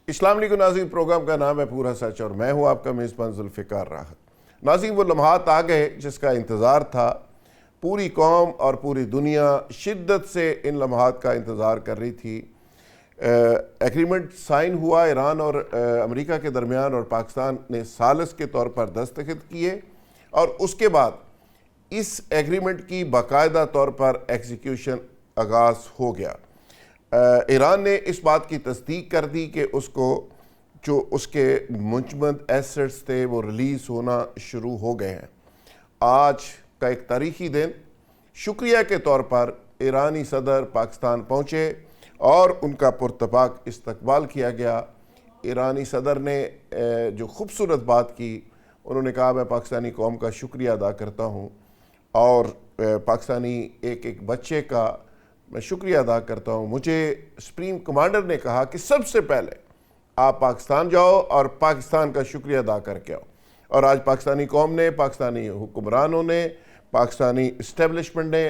اسلام علیکم ناظرین، پروگرام کا نام ہے پورا سچ اور میں ہوں آپ کا میزبان ذوالفقار راحت۔ ناظرین، وہ لمحات آ گئے جس کا انتظار تھا، پوری قوم اور پوری دنیا شدت سے ان لمحات کا انتظار کر رہی تھی۔ ایگریمنٹ سائن ہوا ایران اور امریکہ کے درمیان، اور پاکستان نے ثالث کے طور پر دستخط کیے، اور اس کے بعد اس ایگریمنٹ کی باقاعدہ طور پر ایگزیکیوشن آغاز ہو گیا۔ ایران نے اس بات کی تصدیق کر دی کہ اس کو جو اس کے منجمد ایسٹس تھے وہ ریلیز ہونا شروع ہو گئے ہیں۔ آج کا ایک تاریخی دن، شکریہ کے طور پر ایرانی صدر پاکستان پہنچے اور ان کا پرتپاک استقبال کیا گیا۔ ایرانی صدر نے جو خوبصورت بات کی، انہوں نے کہا میں پاکستانی قوم کا شکریہ ادا کرتا ہوں اور پاکستانی ایک بچے کا میں شکریہ ادا کرتا ہوں۔ مجھے سپریم کمانڈر نے کہا کہ سب سے پہلے آپ پاکستان جاؤ اور پاکستان کا شکریہ ادا کر کے آؤ، اور آج پاکستانی قوم نے، پاکستانی حکمرانوں نے، پاکستانی اسٹیبلشمنٹ نے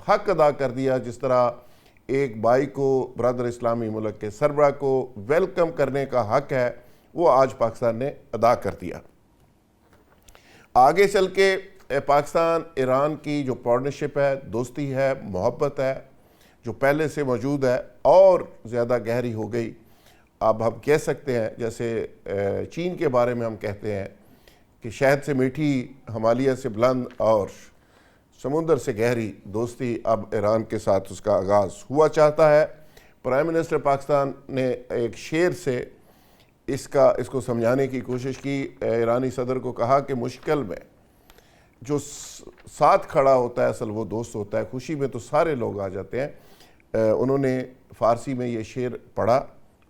حق ادا کر دیا۔ جس طرح ایک بھائی کو، برادر اسلامی ملک کے سربراہ کو ویلکم کرنے کا حق ہے، وہ آج پاکستان نے ادا کر دیا۔ آگے چل کے پاکستان ایران کی جو پارٹنرشپ ہے، دوستی ہے، محبت ہے، جو پہلے سے موجود ہے اور زیادہ گہری ہو گئی۔ اب ہم کہہ سکتے ہیں، جیسے چین کے بارے میں ہم کہتے ہیں کہ شہد سے میٹھی، ہمالیہ سے بلند اور سمندر سے گہری دوستی اب ایران کے ساتھ اس کا آغاز ہوا چاہتا ہے۔ پرائم منسٹر پاکستان نے ایک شعر سے اس کو سمجھانے کی کوشش کی۔ ایرانی صدر کو کہا کہ مشکل میں جو ساتھ کھڑا ہوتا ہے اصل وہ دوست ہوتا ہے، خوشی میں تو سارے لوگ آ جاتے ہیں۔ انہوں نے فارسی میں یہ شعر پڑھا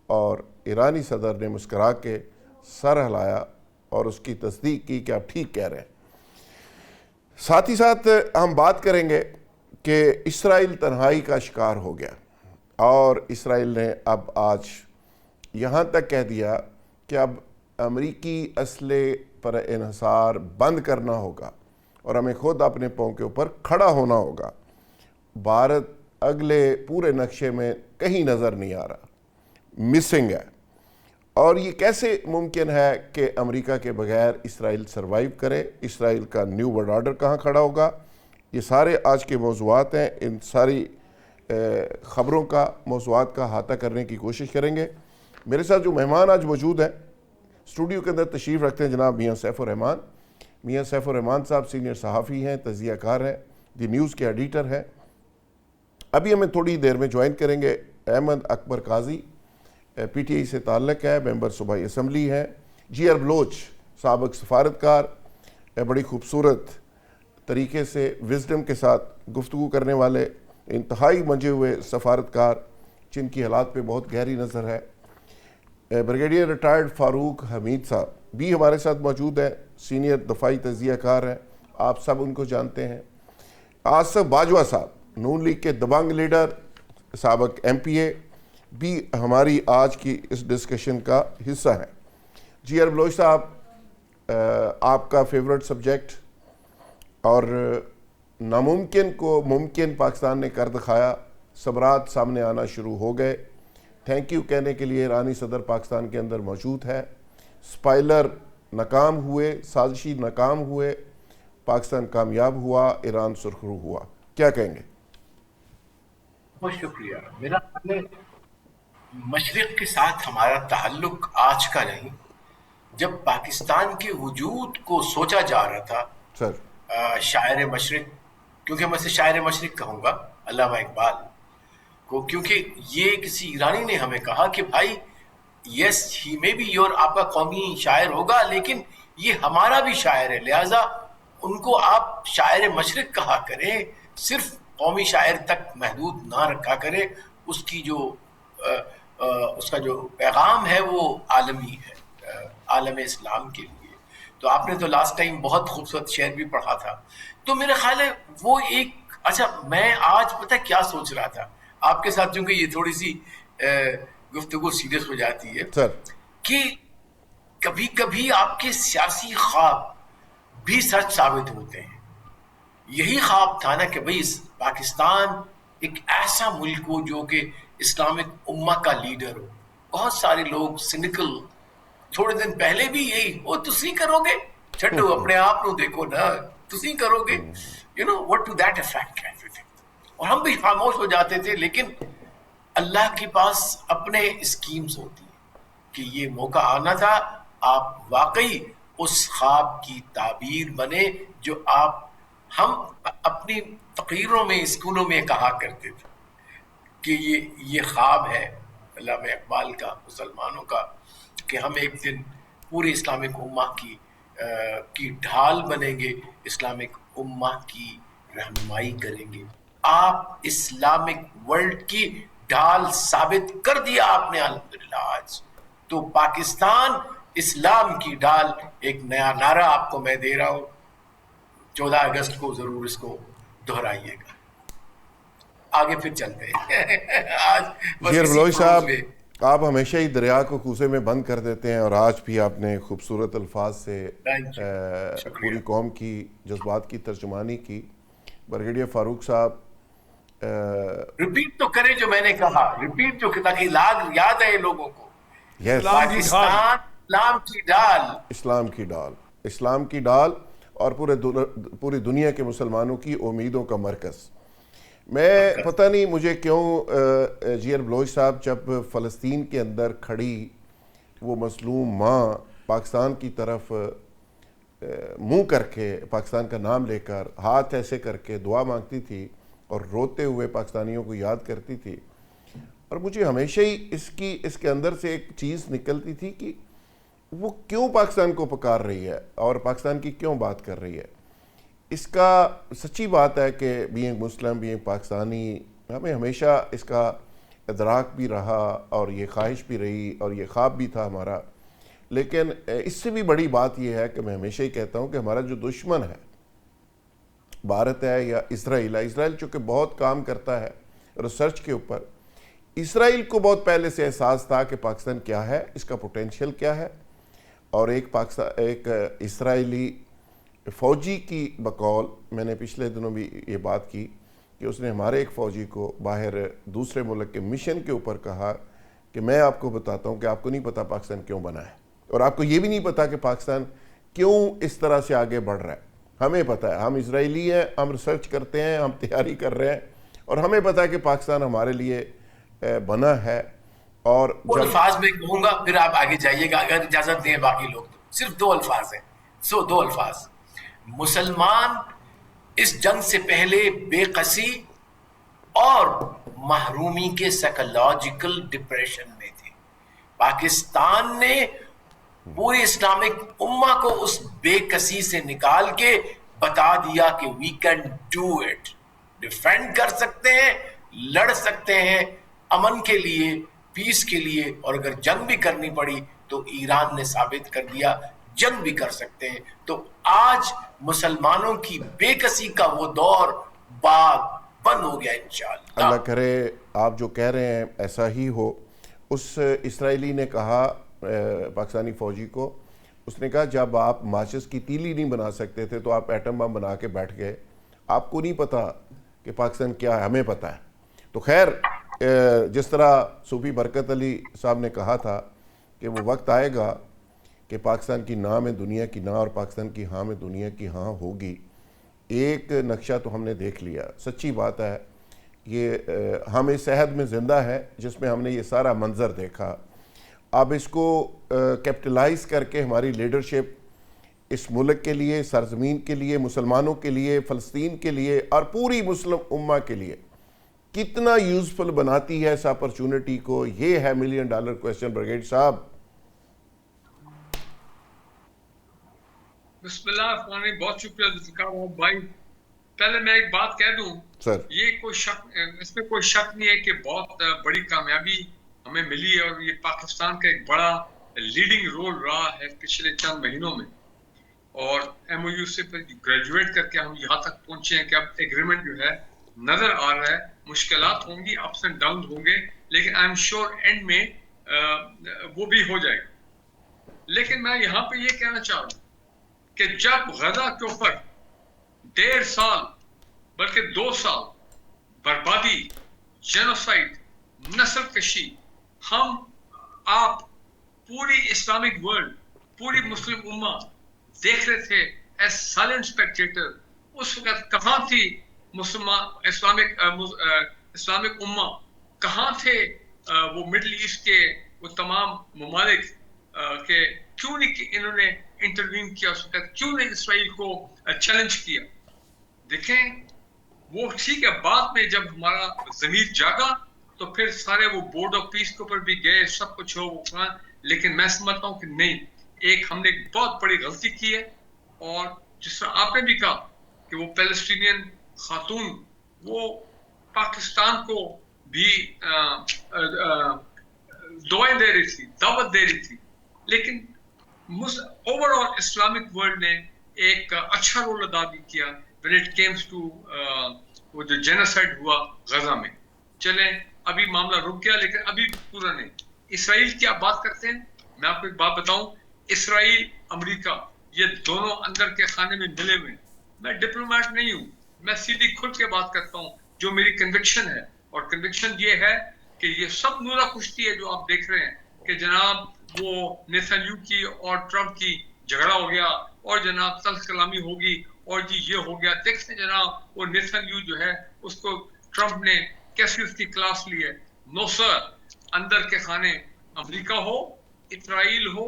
اور ایرانی صدر نے مسکرا کے سر ہلایا اور اس کی تصدیق کی کہ آپ ٹھیک کہہ رہے ہیں۔ ساتھ ہی ساتھ ہم بات کریں گے کہ اسرائیل تنہائی کا شکار ہو گیا، اور اسرائیل نے اب آج یہاں تک کہہ دیا کہ اب امریکی اسلحے پر انحصار بند کرنا ہوگا اور ہمیں خود اپنے پاؤں کے اوپر کھڑا ہونا ہوگا۔ بھارت اگلے پورے نقشے میں کہیں نظر نہیں آ رہا، مسنگ ہے، اور یہ کیسے ممکن ہے کہ امریکہ کے بغیر اسرائیل سروائیو کرے؟ اسرائیل کا نیو ورلڈ آرڈر کہاں کھڑا ہوگا؟ یہ سارے آج کے موضوعات ہیں۔ ان ساری خبروں کا، موضوعات کا احاطہ کرنے کی کوشش کریں گے۔ میرے ساتھ جو مہمان آج موجود ہیں، اسٹوڈیو کے اندر تشریف رکھتے ہیں جناب میاں سیف الرحمان۔ میاں سیف الرحمان صاحب سینئر صحافی ہیں، تجزیہ کار ہیں، دی نیوز کے ایڈیٹر ہیں۔ ابھی ہمیں تھوڑی دیر میں جوائن کریں گے احمد اکبر قاضی، پی ٹی آئی سے تعلق ہے، ممبر صوبائی اسمبلی ہیں۔ جی آر بلوچ، سابق سفارتکار، بڑی خوبصورت طریقے سے وزڈم کے ساتھ گفتگو کرنے والے انتہائی منجے ہوئے سفارتکار، جن کی حالات پہ بہت گہری نظر ہے۔ بریگیڈیئر ریٹائرڈ فاروق حمید صاحب بھی ہمارے ساتھ موجود ہیں، سینئر دفاعی تجزیہ کار ہیں، آپ سب ان کو جانتے ہیں۔ آصف باجوہ صاحب، نون لیگ کے دبنگ لیڈر، سابق ایم پی اے، بھی ہماری آج کی اس ڈسکشن کا حصہ ہیں۔ جی آر بلوچ صاحب، آپ کا فیورٹ سبجیکٹ، اور ناممکن کو ممکن پاکستان نے کر دکھایا، صبرات سامنے آنا شروع ہو گئے۔ تھینک یو کہنے کے لیے ایرانی صدر پاکستان کے اندر موجود ہے۔ سپائلر ناکام ہوئے، سازشی ناکام ہوئے، پاکستان کامیاب ہوا، ایران سرخرو ہوا۔ کیا کہیں گے؟ بہت شکریہ۔ میرا خیال ہے مشرق کے ساتھ ہمارا تعلق آج کا نہیں، جب پاکستان کے وجود کو سوچا جا رہا تھا، سر شاعر مشرق، کیونکہ میں اسے شاعر مشرق کہوں گا، علامہ اقبال کو، کیونکہ یہ کسی ایرانی نے ہمیں کہا کہ بھائی یس ہی میں بھی یور، آپ کا قومی شاعر ہوگا لیکن یہ ہمارا بھی شاعر ہے، لہٰذا ان کو آپ شاعر مشرق کہا کریں، صرف قومی شاعر تک محدود نہ رکھا کرے۔ اس کی جو اس کا جو پیغام ہے وہ عالمی ہے، عالم اسلام کے لیے۔ تو آپ نے تو لاسٹ ٹائم بہت خوبصورت شعر بھی پڑھا تھا، تو میرا خیال ہے وہ ایک اچھا، میں آج پتہ کیا سوچ رہا تھا آپ کے ساتھ، چونکہ یہ تھوڑی سی گفتگو سیریس ہو جاتی ہے، سر کہ کبھی کبھی آپ کے سیاسی خواب بھی سچ ثابت ہوتے ہیں۔ یہی خواب تھا نا کہ بھئی پاکستان ایک ایسا ملک ہو جو کہ اسلامک امہ کا لیڈر ہو، بہت سارے لوگ سینیکل تھوڑے دن پہلے بھی یہی وہ تسی کرو گے چھڈو اپنے آپ نو دیکھو نا تسی کرو گے you know what to that effect اور ہم بھی خاموش ہو جاتے تھے. لیکن اللہ کے پاس اپنے اسکیمز ہوتی ہیں کہ یہ موقع آنا تھا, آپ واقعی اس خواب کی تعبیر بنے جو ہم اپنی تقریروں میں اسکولوں میں کہا کرتے تھے کہ یہ خواب ہے علامہ اقبال کا, مسلمانوں کا, کہ ہم ایک دن پورے اسلامک امہ کی ڈھال بنیں گے, اسلامک امہ کی رہنمائی کریں گے. آپ اسلامک ورلڈ کی ڈھال ثابت کر دیا آپ نے الحمدللہ. آج تو پاکستان اسلام کی ڈھال, ایک نیا نعرہ آپ کو میں دے رہا ہوں, 14 اگست کو ضرور اس کو دہرائیے گا. آگے پھر چلتے ہیں. آج جی بلوچ صاحب, آپ ہمیشہ ہی دریا کو کوزے میں بند کر دیتے ہیں, اور آج بھی آپ نے خوبصورت الفاظ سے پوری قوم کی جذبات کی ترجمانی کی. بریگیڈیئر فاروق صاحب, ریپیٹ تو کرے جو میں نے کہا, ریپیٹ جو تاکہ یاد ہے لوگوں کو. پاکستان اسلام کی ڈال, اسلام کی ڈال, اسلام کی ڈال, اور پوری دنیا کے مسلمانوں کی امیدوں کا مرکز. میں پتہ نہیں مجھے کیوں جی ایل بلوچ صاحب, جب فلسطین کے اندر کھڑی وہ مظلوم ماں پاکستان کی طرف منہ کر کے, پاکستان کا نام لے کر, ہاتھ ایسے کر کے دعا مانگتی تھی اور روتے ہوئے پاکستانیوں کو یاد کرتی تھی, اور مجھے ہمیشہ ہی اس کے اندر سے ایک چیز نکلتی تھی کہ وہ کیوں پاکستان کو پکار رہی ہے اور پاکستان کی کیوں بات کر رہی ہے. اس کا سچی بات ہے کہ بینگ مسلم, بینگ پاکستانی, ہمیں ہمیشہ اس کا ادراک بھی رہا اور یہ خواہش بھی رہی اور یہ خواب بھی تھا ہمارا. لیکن اس سے بھی بڑی بات یہ ہے کہ میں ہمیشہ ہی کہتا ہوں کہ ہمارا جو دشمن ہے, بھارت ہے یا اسرائیل ہے, اسرائیل چونکہ بہت کام کرتا ہے ریسرچ کے اوپر, اسرائیل کو بہت پہلے سے احساس تھا کہ پاکستان کیا ہے, اس کا پوٹینشیل کیا ہے. اور ایک اسرائیلی فوجی کی بقول, میں نے پچھلے دنوں بھی یہ بات کی کہ اس نے ہمارے ایک فوجی کو باہر دوسرے ملک کے مشن کے اوپر کہا کہ میں آپ کو بتاتا ہوں کہ آپ کو نہیں پتا پاکستان کیوں بنا ہے, اور آپ کو یہ بھی نہیں پتا کہ پاکستان کیوں اس طرح سے آگے بڑھ رہا ہے. ہمیں پتہ ہے, ہم اسرائیلی ہیں, ہم ریسرچ کرتے ہیں, ہم تیاری کر رہے ہیں, اور ہمیں پتہ ہے کہ پاکستان ہمارے لیے بنا ہے. اور الفاظ میں کہوں گا, پھر آپ آگے جائیے گا اگر اجازت دیں باقی لوگ. تو صرف 2 الفاظ ہیں, 2 الفاظ. مسلمان اس جنگ سے پہلے بے قصی اور محرومی کے سائیکولوجیکل ڈپریشن میں تھے. پاکستان نے پوری اسلامک امہ کو اس بے قصی سے نکال کے بتا دیا کہ we can do it, defend کر سکتے ہیں, لڑ سکتے ہیں امن کے لیے, پیس کے لیے, اور اگر جنگ بھی کرنی پڑی تو ایران نے ثابت کر دیا جنگ بھی کر سکتے ہیں. تو آج مسلمانوں کی بے قصی کا وہ دور باغ بند ہو گیا انشاءاللہ. اللہ کرے آپ جو کہہ رہے ہیں ایسا ہی ہو. اس اسرائیلی نے کہا پاکستانی فوجی کو, اس نے کہا جب آپ ماچس کی تیلی نہیں بنا سکتے تھے تو آپ ایٹم بم بنا کے بیٹھ گئے, آپ کو نہیں پتا کہ پاکستان کیا ہے, ہمیں پتا ہے. تو خیر, جس طرح صوفی برکت علی صاحب نے کہا تھا کہ وہ وقت آئے گا کہ پاکستان کی نہ میں دنیا کی نہ اور پاکستان کی ہاں میں دنیا کی ہاں ہوگی. ایک نقشہ تو ہم نے دیکھ لیا, سچی بات ہے, یہ ہم اس عہد میں زندہ ہے جس میں ہم نے یہ سارا منظر دیکھا. اب اس کو کیپٹلائز کر کے ہماری لیڈرشپ اس ملک کے لیے, سرزمین کے لیے, مسلمانوں کے لیے, فلسطین کے لیے اور پوری مسلم امہ کے لیے کتنا یوزفل بناتی ہے اس اپرچونٹی کو, یہ ہے $1 ملین کویسچن. بریگیڈ صاحب. بسم اللہ الرحمن الرحیم. بہت شکریہ ذوالفقار بھائی. پہلے میں ایک بات کہہ دوں, یہ کوئی شک, اس میں کوئی شک نہیں ہے کہ بہت بڑی کامیابی ہمیں ملی ہے, اور یہ پاکستان کا ایک بڑا لیڈنگ رول رہا ہے پچھلے چند مہینوں میں. اور ایم او یو سے گریجویٹ کر کے ہم یہاں تک پہنچے ہیں کہ اب ایگریمنٹ جو ہے نظر آ رہا ہے. مشکلات ہوں گی, اپس اینڈ ڈاؤن ہوں گے, لیکن آئی ایم شیور اینڈ میں وہ بھی ہو جائے گا. لیکن میں یہاں پہ یہ کہنا چاہ رہا ہوں کہ جب غزہ کے اوپر 1.5 سال بلکہ 2 سال بربادی, جینوسائیڈ, نسل کشی ہم آپ پوری اسلامک ورلڈ, پوری مسلم امہ دیکھ رہے تھے ایز سائلنٹ اسپیکٹیٹر. اس وقت کہاں تھی مسلمان اسلامک امہ, کہاں تھے وہ مڈل ایسٹ کے وہ تمام ممالک کہ کیوں نہیں انہوں نے انٹروین کیا اس وقت, کیوں نہیں اسرائیل کو چیلنج کیا. دیکھیں وہ ٹھیک ہے بعد میں جب ہمارا ضمیر جاگا تو پھر سارے وہ بورڈ آف پیس کے اوپر بھی گئے, سب کچھ ہو وہ, لیکن میں سمجھتا ہوں کہ نہیں, ایک ہم نے بہت بڑی غلطی کی ہے. اور جس طرح آپ نے بھی کہا کہ وہ پیلسٹینین خاتون وہ پاکستان کو بھی دعائیں دے رہی تھی, دعوت دے رہی تھی, لیکن اوور آل اسلامک ورلڈ نے ایک اچھا رول ادا بھی کیا when it came to وہ جو جینوسائیڈ ہوا غزہ میں. چلیں ابھی معاملہ رک گیا لیکن ابھی پورا نہیں. اسرائیل کی آپ بات کرتے ہیں, میں آپ کو ایک بات بتاؤں, اسرائیل امریکہ یہ دونوں اندر کے خانے میں ملے ہوئے. میں ڈپلومیٹ نہیں ہوں, میں سیدھی کھل کے بات کرتا ہوں جو میری کنوکشن ہے, اور کنوکشن یہ ہے کہ یہ سب نورا کشتی ہے جو آپ دیکھ رہے ہیں کہ جناب وہ نیتن یاہو کی اور ٹرمپ کی جھگڑا ہو گیا اور جناب تلخ کلامی ہوگی اور جی یہ ہو گیا. دیکھتے جناب وہ نیتن یاہو جو ہے اس کو ٹرمپ نے کیسی اس کی کلاس لی ہے. نو سر, اندر کے خانے امریکہ ہو, اسرائیل ہو,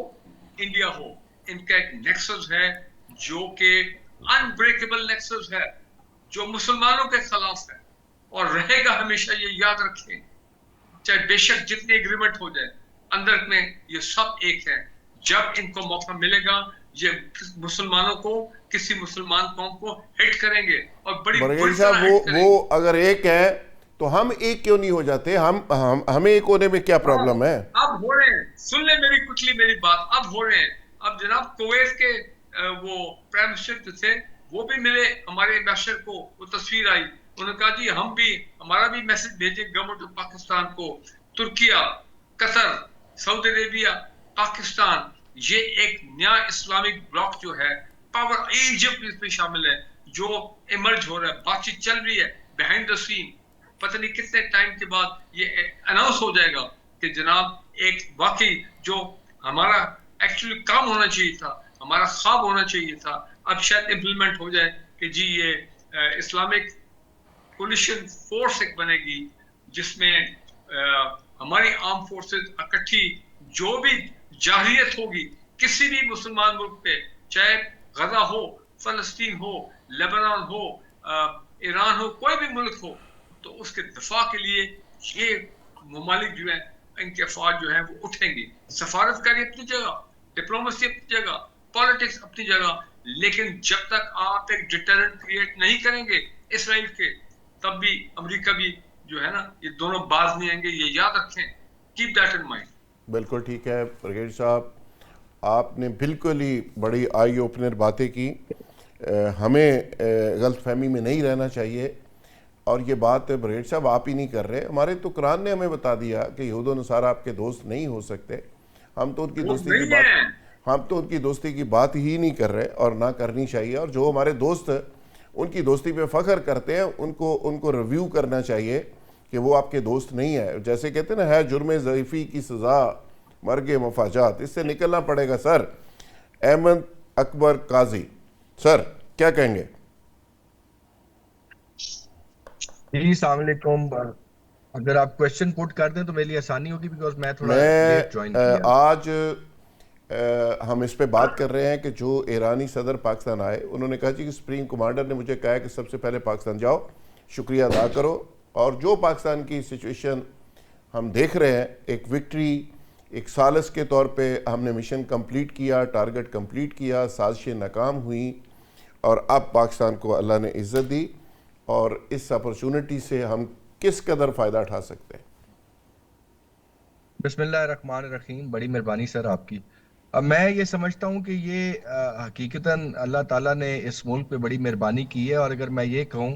انڈیا ہو, ان کا ایک نیکسس ہے جو کہ انبریکیبل نیکسس ہے, جو مسلمانوں کے خلاف ہے اور رہے گا ہمیشہ. یہ یاد رکھیں, چاہے بے شک جتنے اگریمنٹ ہو جائے, اندر میں یہ سب ایک ہے. جب ان کو موقع ملے گا یہ مسلمانوں کو, کسی مسلمان قوم کو ہٹ کریں گے اور بڑی برگیل صاحب وہ اگر ایک ہے تو ہم ایک کیوں نہیں ہو جاتے؟ ہمیں ایک ہونے میں کیا پرابلم ہے؟ اب ہو رہے ہیں, سن لیں میری کچلی میری بات, اب ہو رہے ہیں. اب جناب کویت کے وہ پرائم منسٹر جو تھے وہ بھی ملے ہمارے ایمبیسڈر کو, وہ تصویر آئی, انہوں نے کہا جی ہم بھی ہمارا بھی میسج بھیجیں گورنمنٹ آف پاکستان کو. ترکیہ, قطر, سعودی عربیہ, پاکستان, یہ ایک نیا اسلامک بلاک جو ہے, پاور, ایجپٹ اس میں شامل ہے جو ایمرج ہو رہا ہے, بات چیت چل رہی ہے بیہائنڈ دا سین. پتہ نہیں کتنے ٹائم کے بعد یہ اناؤنس ہو جائے گا کہ جناب ایک واقعی جو ہمارا ایکچولی کام ہونا چاہیے تھا, ہمارا خواب ہونا چاہیے تھا, اب شاید امپلیمنٹ ہو جائے کہ جی یہ اسلامک کولیشن فورس ایک بنے گی جس میں ہماری آرم فورسز اکٹھی جو بھی جارحیت ہوگی کسی بھی مسلمان ملک پہ, چاہے غزہ ہو, فلسطین ہو, لیبنان ہو, ایران ہو, کوئی بھی ملک ہو, تو اس کے دفاع کے لیے یہ ممالک جو ہیں ان کے افواج جو ہیں وہ اٹھیں گے. سفارتکاری اپنی جگہ, ڈپلومیسی اپنی جگہ, پالیٹکس اپنی جگہ, لیکن جب تک آپ ایک ڈیٹرنٹ کریٹ نہیں کریں گے اسرائیل کے, تب بھی امریکہ بھی جو ہے نا یہ دونوں باز نہیں آئیں گے. یہ یاد رکھیں, کیپ دیٹ ان مائنڈ. بالکل ٹھیک ہے برگیڈ صاحب, آپ نے بالکل ہی بڑی آئی اوپنر باتیں کی. ہمیں غلط فہمی میں نہیں رہنا چاہیے, اور یہ بات برگیڈ صاحب آپ ہی نہیں کر رہے, ہمارے تو قرآن نے ہمیں بتا دیا کہ یہود و نصارہ آپ کے دوست نہیں ہو سکتے. ہم تو ان کی دوستی کی بات ہی نہیں کر رہے اور نہ کرنی چاہیے. اور جو ہمارے دوست ان کی دوستی پہ فخر کرتے ہیں ان کو ریویو کرنا چاہیے کہ وہ آپ کے دوست نہیں ہے. جیسے کہتے ہیں نا, ہے جرم ضعیفی کی سزا مرگ مفاجات, اس سے نکلنا پڑے گا. سر احمد اکبر قاضی, سر کیا کہیں گے؟ جی السلام علیکم. اگر آپ کویسچن پوٹ کر دیں تو میرے لیے آسانی ہوگی, بیکاز میں تھوڑا لیٹ جوائن کیا. آج ہم اس پہ بات کر رہے ہیں کہ جو ایرانی صدر پاکستان آئے, انہوں نے کہا جی کہ سپریم کمانڈر نے مجھے کہا ہے کہ سب سے پہلے پاکستان جاؤ, شکریہ ادا کرو. اور جو پاکستان کی سچویشن ہم دیکھ رہے ہیں, ایک وکٹری, ایک سالس کے طور پہ ہم نے مشن کمپلیٹ کیا, ٹارگٹ کمپلیٹ کیا, سازشیں ناکام ہوئیں, اور اب پاکستان کو اللہ نے عزت دی. اور اس اپرچونٹی سے ہم کس قدر فائدہ اٹھا سکتے ہیں؟ بسم اللہ الرحمن الرحیم. بڑی مہربانی سر آپ کی. میں یہ سمجھتا ہوں کہ یہ حقیقتاً اللہ تعالیٰ نے اس ملک پہ بڑی مہربانی کی ہے, اور اگر میں یہ کہوں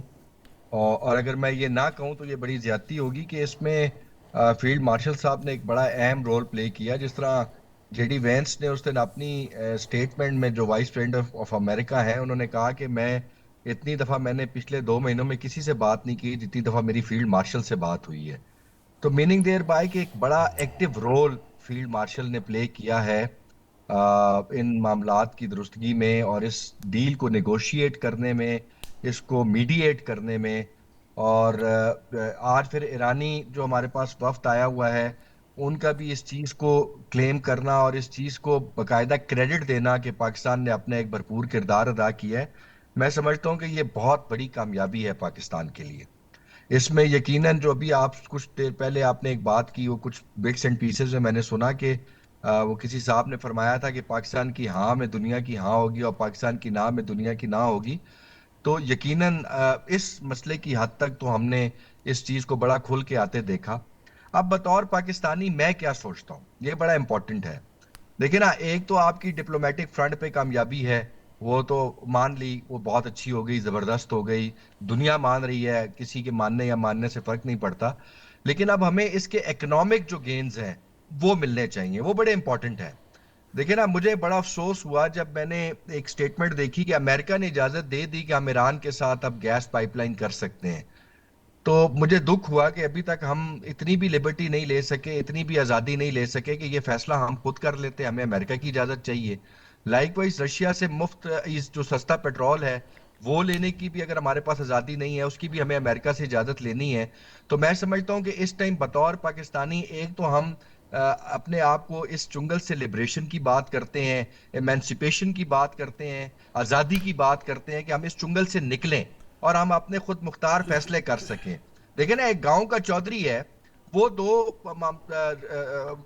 اور اگر میں یہ نہ کہوں تو یہ بڑی زیادتی ہوگی کہ اس میں فیلڈ مارشل صاحب نے ایک بڑا اہم رول پلے کیا. جس طرح جے ڈی وینس نے اس دن اپنی اسٹیٹمنٹ میں, جو وائس پریزیڈنٹ آف امریکہ ہیں, انہوں نے کہا کہ میں اتنی دفعہ میں نے پچھلے 2 مہینوں میں کسی سے بات نہیں کی جتنی دفعہ میری فیلڈ مارشل سے بات ہوئی ہے. تو میننگ دیر بائی کہ ایک بڑا ایکٹیو رول فیلڈ مارشل نے پلے کیا ہے ان معاملات کی درستگی میں اور اس ڈیل کو نیگوشیٹ کرنے میں، اس کو میڈیٹ کرنے میں، اور آج پھر ایرانی جو ہمارے پاس وفد آیا ہوا ہے ان کا بھی اس چیز کو کلیم کرنا اور اس چیز کو باقاعدہ کریڈٹ دینا کہ پاکستان نے اپنا ایک بھرپور کردار ادا کیا ہے، میں سمجھتا ہوں کہ یہ بہت بڑی کامیابی ہے پاکستان کے لیے۔ اس میں یقیناً جو ابھی آپ کچھ دیر پہلے آپ نے ایک بات کی، وہ کچھ بٹس اینڈ پیسز میں نے سنا کہ وہ کسی صاحب نے فرمایا تھا کہ پاکستان کی ہاں میں دنیا کی ہاں ہوگی اور پاکستان کی نہ میں دنیا کی نہ ہوگی، تو یقیناً اس مسئلے کی حد تک تو ہم نے اس چیز کو بڑا کھل کے آتے دیکھا۔ اب بطور پاکستانی میں کیا سوچتا ہوں، یہ بڑا امپورٹنٹ ہے۔ دیکھیں نا، ایک تو آپ کی ڈپلومیٹک فرنٹ پہ کامیابی ہے، وہ تو مان لی، وہ بہت اچھی ہو گئی، زبردست ہو گئی، دنیا مان رہی ہے، کسی کے ماننے یا ماننے سے فرق نہیں پڑتا۔ لیکن اب ہمیں اس کے اکنامک جو گینز ہیں وہ ملنے چاہیے، وہ بڑے امپورٹنٹ ہیں۔ دیکھیں نا، مجھے بڑا افسوس ہوا جب میں نے ایک سٹیٹمنٹ دیکھی کہ امریکہ نے اجازت دے دی کہ ہم ایران کے ساتھ اب گیس پائپ لائن کر سکتے ہیں، تو مجھے دکھ ہوا کہ ابھی تک ہم اتنی بھی لبرٹی نہیں لے سکے، اتنی بھی آزادی نہیں لے سکے کہ یہ فیصلہ ہم خود کر لیتے، ہمیں امریکہ کی اجازت چاہیے۔ لائک وائز رشیا سے مفت جو سستا پیٹرول ہے وہ لینے کی بھی اگر ہمارے پاس آزادی نہیں ہے، اس کی بھی ہمیں امریکہ سے اجازت لینی ہے۔ تو میں سمجھتا ہوں کہ اس ٹائم بطور پاکستانی ایک تو ہم اپنے آپ کو اس چنگل سے لبریشن کی بات کرتے ہیں، ایمانسپیشن کی بات کرتے ہیں، آزادی کی بات کرتے ہیں کہ ہم اس چنگل سے نکلیں اور ہم اپنے خود مختار فیصلے کر سکیں۔ دیکھیں نا، ایک گاؤں کا چودھری ہے، وہ دو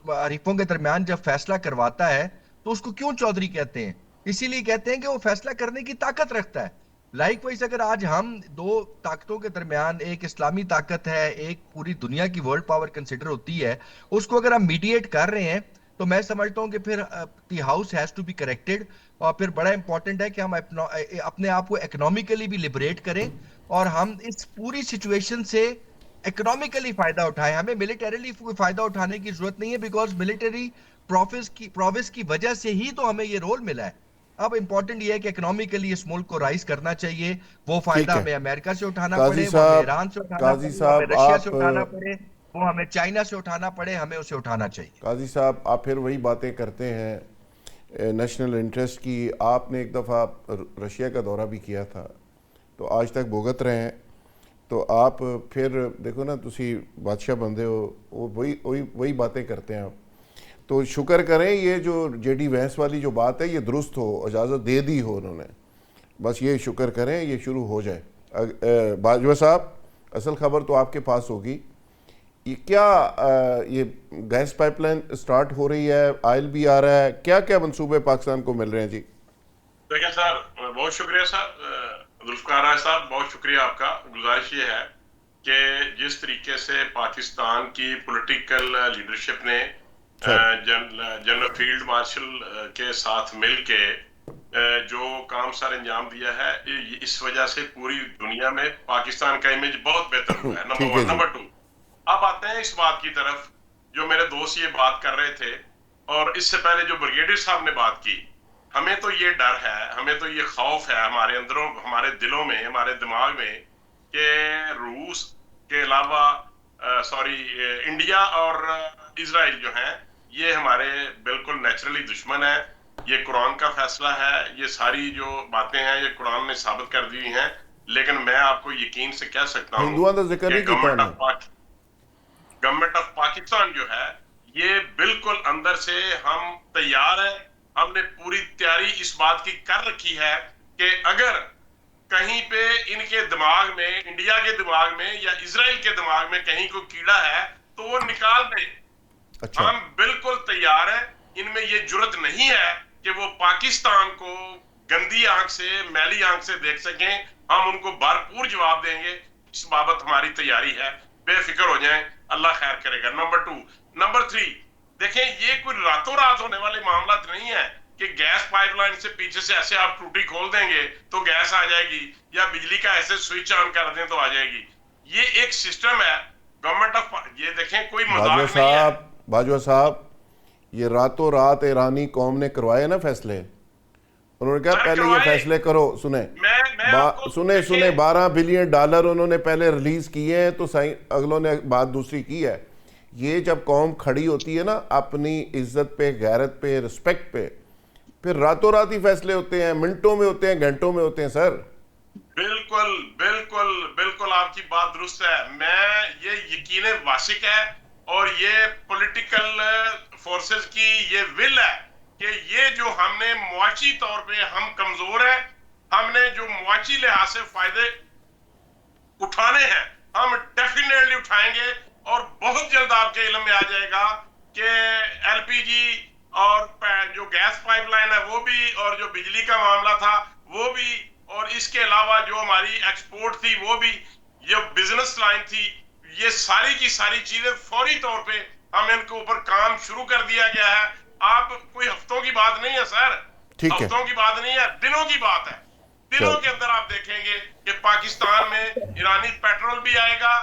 حریفوں کے درمیان جب فیصلہ کرواتا ہے تو اس کو کیوں چودھری کہتے ہیں؟ اسی لیے کہتے ہیں کہ وہ فیصلہ کرنے کی طاقت رکھتا ہے۔ لائک وائز اگر آج ہم دو طاقتوں کے درمیان، ایک اسلامی طاقت ہے، ایک پوری دنیا کی ورلڈ پاور کنسیڈر ہوتی ہے، اس کو اگر ہم میڈیٹ کر رہے ہیں تو میں سمجھتا ہوں کہ پھر the house has to be corrected, اور پھر بڑا امپورٹنٹ ہے کہ ہم اپنے آپ کو اکنامیکلی بھی لبریٹ کریں اور ہم اس پوری سچویشن سے اکنامیکلی فائدہ اٹھائیں۔ ہمیں ملیٹریلی کوئی فائدہ اٹھانے کی ضرورت نہیں ہے، بیکاز ملٹری پروفس کی وجہ سے ہی تو ہمیں یہ رول ملا ہے۔ اب امپورٹنٹ یہ ہے کہ اکنامیکلی اس ملک کو رائز کرنا چاہیے، وہ فائدہ ہمیں امریکہ سے اٹھانا پڑے، وہ ہمیں ایران سے اٹھانا پڑے، وہ ہمیں رشیا سے اٹھانا پڑے، وہ ہمیں چائنا سے اٹھانا پڑے، ہمیں اسے اٹھانا چاہیے۔ قاضی صاحب، آپ پھر وہی باتیں کرتے ہیں نیشنل انٹرسٹ کی۔ آپ نے ایک دفعہ رشیا کا دورہ بھی کیا تھا تو آج تک بھگت رہے ہیں، تو آپ پھر دیکھو نا، تسی بادشاہ بندے ہو، وہی باتیں کرتے ہیں آپ۔ تو شکر کریں یہ جو جے ڈی وینس والی جو بات ہے یہ درست ہو، اجازت دے دی ہو انہوں نے، بس یہ شکر کریں یہ شروع ہو جائے۔ باجوہ صاحب، اصل خبر تو آپ کے پاس ہوگی، یہ کیا یہ گیس پائپ لائن سٹارٹ ہو رہی ہے، آئل بھی آ رہا ہے، کیا کیا منصوبے پاکستان کو مل رہے ہیں؟ جی دیکھیں سر، بہت شکریہ سر ذوالفقار راج صاحب، بہت شکریہ آپ کا۔ گزارش یہ ہے کہ جس طریقے سے پاکستان کی پولیٹیکل لیڈرشپ نے جنرل فیلڈ مارشل کے ساتھ مل کے جو کام سر انجام دیا ہے، اس وجہ سے پوری دنیا میں پاکستان کا امیج بہت بہتر ہوا ہے، نمبر 1۔ نمبر 2، اب آتے ہیں اس بات کی طرف جو میرے دوست یہ بات کر رہے تھے، اور اس سے پہلے جو بریگیڈیئر صاحب نے بات کی، ہمیں تو یہ ڈر ہے، ہمیں تو یہ خوف ہے ہمارے اندروں، ہمارے دلوں میں، ہمارے دماغ میں، کہ روس کے علاوہ انڈیا اور اسرائیل جو ہیں یہ ہمارے بالکل نیچرلی دشمن ہیں۔ یہ قرآن کا فیصلہ ہے، یہ ساری جو باتیں ہیں یہ قرآن نے ثابت کر دی ہیں، لیکن میں آپ کو یقین سے کہہ سکتا ہوں کہ گورنمنٹ آف پاکستان جو ہے یہ بالکل اندر سے ہم تیار ہیں۔ ہم نے پوری تیاری اس بات کی کر رکھی ہے کہ اگر کہیں پہ ان کے دماغ میں، انڈیا کے دماغ میں یا اسرائیل کے دماغ میں کہیں کوئی کیڑا ہے تو وہ نکال دیں۔ ہم بالکل تیار ہیں۔ ان میں یہ جرت نہیں ہے کہ وہ پاکستان کو گندی آنکھ سے، میلی آنکھ سے دیکھ سکیں۔ ہم ان کو بھرپور جواب دیں گے، اس بابت ہماری تیاری ہے، بے فکر ہو جائیں، اللہ خیر کرے گا۔ نمبر 2۔ نمبر 3، دیکھیں یہ کوئی راتوں رات ہونے والے معاملات نہیں ہے کہ گیس پائپ لائن سے پیچھے سے ایسے آپ ٹوٹی کھول دیں گے تو گیس آ جائے گی، یا بجلی کا ایسے سوئچ آن کر دیں تو آ جائے گی۔ یہ ایک سسٹم ہے گورنمنٹ آف، یہ دیکھیں کوئی مذاق نہیں ہے۔ باجوہ صاحب، یہ راتوں رات ایرانی قوم نے کروائے نا فیصلے، انہوں نے کہا پہلے یہ فیصلے کرو۔ سنیں 12 بلین ڈالر انہوں نے پہلے ریلیز کیے ہیں، تو اگلوں نے بات دوسری کی ہے یہ جب قوم کھڑی ہوتی ہے نا اپنی عزت پہ، غیرت پہ، رسپیکٹ پہ، پھر راتوں رات ہی فیصلے ہوتے ہیں، منٹوں میں ہوتے ہیں، گھنٹوں میں ہوتے ہیں سر. بالکل بالکل بالکل آپ کی بات درست ہے. میں یہ یقین واثق ہے اور یہ پولیٹیکل فورسز کی یہ ول ہے کہ یہ جو ہم نے معاشی طور پہ ہم کمزور ہیں، ہم نے جو معاشی لحاظ سے فائدے اٹھانے ہیں ہم ڈیفینیٹلی اٹھائیں گے. اور بہت جلد آپ کے علم میں آ جائے گا کہ ایل پی جی اور جو گیس پائپ لائن ہے وہ بھی، اور جو بجلی کا معاملہ تھا وہ بھی، اور اس کے علاوہ جو ہماری ایکسپورٹ تھی وہ بھی، یہ بزنس لائن تھی، یہ ساری کی ساری چیزیں فوری طور پہ ہم ان کے اوپر کام شروع کر دیا گیا ہے. آپ کوئی ہفتوں کی بات نہیں ہے سر، ہفتوں کی بات نہیں ہے، دنوں کی بات ہے. دنوں کے اندر آپ دیکھیں گے کہ پاکستان میں ایرانی پیٹرول بھی آئے گا،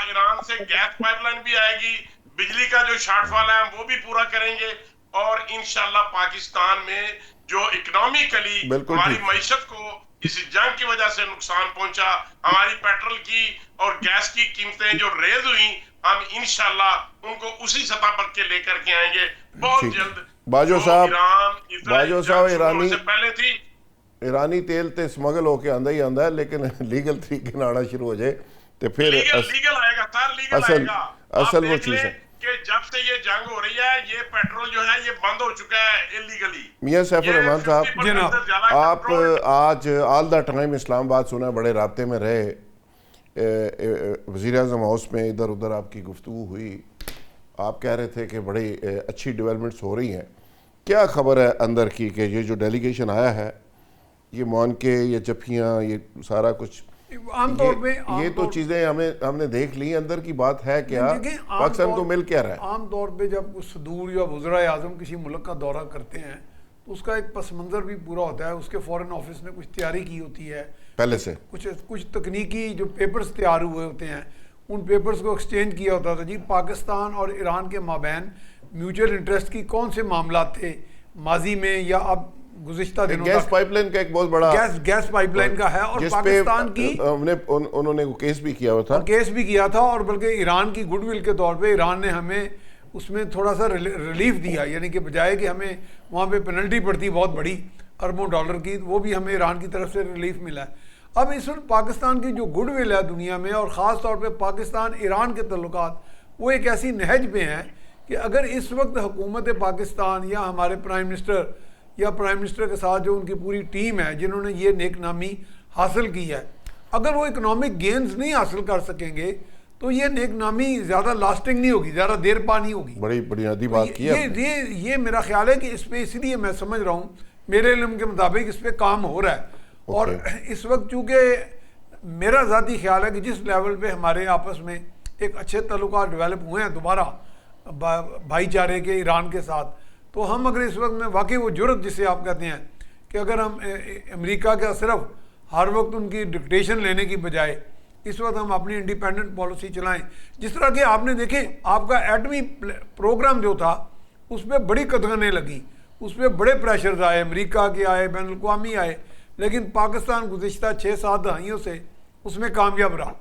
ایران سے گیس پائپ لائن بھی آئے گی، بجلی کا جو شارٹ فال ہے ہم وہ بھی پورا کریں گے. اور انشاءاللہ پاکستان میں جو اکنامیکلی ہماری معیشت کو اس جنگ کی وجہ سے نقصان پہنچا، ہماری پیٹرول کی اور گیس کی قیمتیں جو ریز ہوئیں، ہم انشاءاللہ ان کو اسی سطح پر کے لے کر کے آئیں گے بہت جلد. باجو صاحب ایرانی تیل تے سمگل ہو کے آندا ہی آندا ہے، لیکن لیگل طریقے نہ آنا شروع ہو جائے تو پھر لیگل آئے گا سر، لیگل آئے گا. اصل وہ چیز ہے کہ جب سے یہ جنگ ہو رہی ہے یہ پیٹرول جو ہے یہ بند ہو چکا ہے انلیگلی. میاں سیف الرحمان صاحب، آپ آج آل دا ٹائم اسلام آباد سنا، بڑے رابطے میں رہے، وزیر اعظم ہاؤس میں ادھر ادھر آپ کی گفتگو ہوئی، آپ کہہ رہے تھے کہ بڑی اچھی ڈیولپمنٹس ہو رہی ہیں. کیا خبر ہے اندر کی کہ یہ جو ڈیلیگیشن آیا ہے، یہ مونکے، یہ جفیاں، یہ سارا کچھ عام طور پہ یہ تو چیزیں ہم نے دیکھ لی، اندر کی بات ہے کیا؟ پاکستان کو مل کیا رہا ہے؟ عام طور پہ جب صدور یا وزراء اعظم کسی ملک کا دورہ کرتے ہیں تو اس کا ایک پس منظر بھی پورا ہوتا ہے. اس کے فورن آفس نے کچھ تیاری کی ہوتی ہے پہلے سے، کچھ تکنیکی جو پیپرز تیار ہوئے ہوتے ہیں ان پیپرز کو ایکسچینج کیا ہوتا تھا. جی پاکستان اور ایران کے مابین میوچل انٹرسٹ کی کون سے معاملات تھے ماضی میں یا اب گزشتہ دنوں گیس پائپ لائن کا ایک بہت بڑا گیس پائپ لائن کا ہے، اور پاکستان کی انہوں نے کیس بھی کیا تھا اور بلکہ ایران کی گڈ ول کے طور پہ ایران نے ہمیں اس میں تھوڑا سا ریلیف دیا، یعنی کہ بجائے کہ ہمیں وہاں پہ پینلٹی پڑتی بہت بڑی اربوں ڈالر کی، وہ بھی ہمیں ایران کی طرف سے ریلیف ملا ہے. اب اس وقت پاکستان کی جو گڈ ول ہے دنیا میں، اور خاص طور پہ پاکستان ایران کے تعلقات، وہ ایک ایسی نہج پہ ہیں کہ اگر اس وقت حکومت پاکستان یا ہمارے پرائم منسٹر یا پرائم منسٹر کے ساتھ جو ان کی پوری ٹیم ہے جنہوں نے یہ نیک نامی حاصل کی ہے، اگر وہ اکنامک گینز نہیں حاصل کر سکیں گے تو یہ نیک نامی زیادہ لاسٹنگ نہیں ہوگی، زیادہ دیر پا نہیں ہوگی. بڑی بنیادی بات کی ہے. یہ میرا خیال ہے کہ اس پہ اس لیے میں سمجھ رہا ہوں، میرے علم کے مطابق اس پہ کام ہو رہا ہے. اور اس وقت چونکہ میرا ذاتی خیال ہے کہ جس لیول پہ ہمارے آپس میں ایک اچھے تعلقات ڈیولپ ہوئے ہیں دوبارہ بھائی چارے کے ایران کے ساتھ، تو ہم اگر اس وقت میں واقعی وہ جرت جسے آپ کہتے ہیں کہ اگر ہم امریکہ کا صرف ہر وقت ان کی ڈکٹیشن لینے کی بجائے اس وقت ہم اپنی انڈیپینڈنٹ پالیسی چلائیں، جس طرح کہ آپ نے دیکھیں آپ کا ایٹمی پروگرام جو تھا اس پہ بڑی قدغنیں لگی، اس پہ بڑے پریشرز آئے، امریکہ کے آئے، بین الاقوامی آئے، لیکن پاکستان گزشتہ 6-7 دہائیوں سے اس میں کامیاب رہا.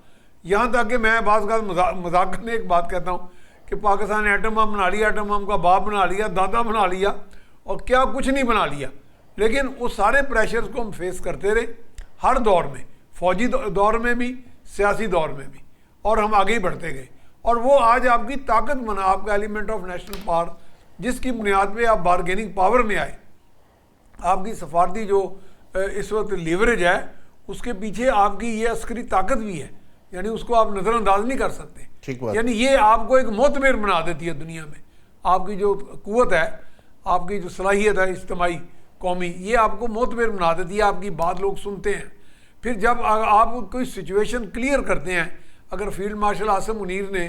یہاں تک کہ میں بعض مذاکرات میں ایک بات کہتا ہوں کہ پاکستان نے ایٹم بم بنا لیا، ایٹم بم کا باپ بنا لیا، دادا بنا لیا، اور کیا کچھ نہیں بنا لیا، لیکن وہ سارے پریشرز کو ہم فیس کرتے رہے ہر دور میں، فوجی دور میں بھی، سیاسی دور میں بھی، اور ہم آگے ہی بڑھتے گئے. اور وہ آج آپ کی طاقت بنا، آپ کا ایلیمنٹ آف نیشنل پاور، جس کی بنیاد پہ آپ بارگیننگ پاور میں آئے، آپ کی سفارتی جو اس وقت لیوریج ہے اس کے پیچھے آپ کی یہ عسکری طاقت بھی ہے، یعنی اس کو آپ نظر انداز نہیں کر سکتے. یعنی یہ آپ کو ایک معتبر بنا دیتی ہے دنیا میں، آپ کی جو قوت ہے، آپ کی جو صلاحیت ہے اجتماعی قومی، یہ آپ کو معتبر بنا دیتی ہے، آپ کی بات لوگ سنتے ہیں. پھر جب آپ کوئی سچویشن کلیئر کرتے ہیں، اگر فیلڈ مارشل عاصم منیر نے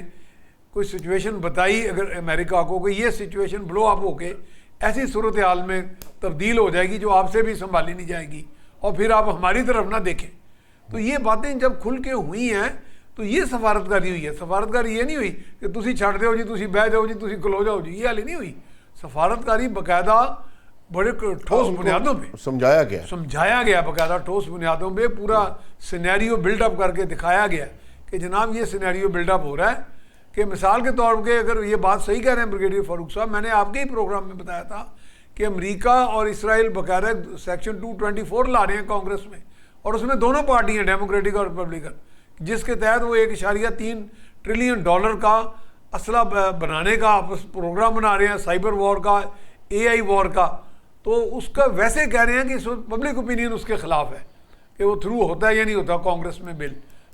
کوئی سچویشن بتائی اگر امریکہ کو کہ یہ سچویشن بلو اپ ہو کے ایسی صورتحال میں تبدیل ہو جائے گی جو آپ سے بھی سنبھالی نہیں جائے گی، اور پھر آپ ہماری طرف نہ دیکھیں، تو یہ باتیں جب کھل کے ہوئی ہیں تو یہ سفارتکاری ہوئی ہے. سفارتکاری یہ نہیں ہوئی کہ تسی چھڑ دو جی، تسی بہ جاؤ جی، تسی کھلو جاؤ جی، یہ حالی نہیں ہوئی. سفارتکاری باقاعدہ بڑے ٹھوس بنیادوں پہ سمجھایا گیا، باقاعدہ ٹھوس بنیادوں پہ پورا سینیریو بلڈ اپ کر کے دکھایا گیا کہ جناب یہ سینیریو بلڈ اپ ہو رہا ہے، کہ مثال کے طور پہ اگر یہ بات صحیح کہہ رہے ہیں بریگیڈیئر فاروق صاحب، میں نے آپ کے ہی پروگرام میں بتایا تھا کہ امریکہ اور اسرائیل باقاعدہ سیکشن 224 لا رہے ہیں کانگریس میں، اور اس میں دونوں پارٹیاں ڈیموکریٹک اور ریپبلکن، جس کے تحت وہ 1.3 ٹریلین ڈالر کا اسلحہ بنانے کا پروگرام بنا رہے ہیں، سائبر وار کا، AI وار کا. تو اس کا ویسے کہہ رہے ہیں کہ اس وقت پبلک اوپینین اس کے خلاف ہے کہ وہ تھرو ہوتا ہے یا نہیں ہوتا کانگریس میں بل،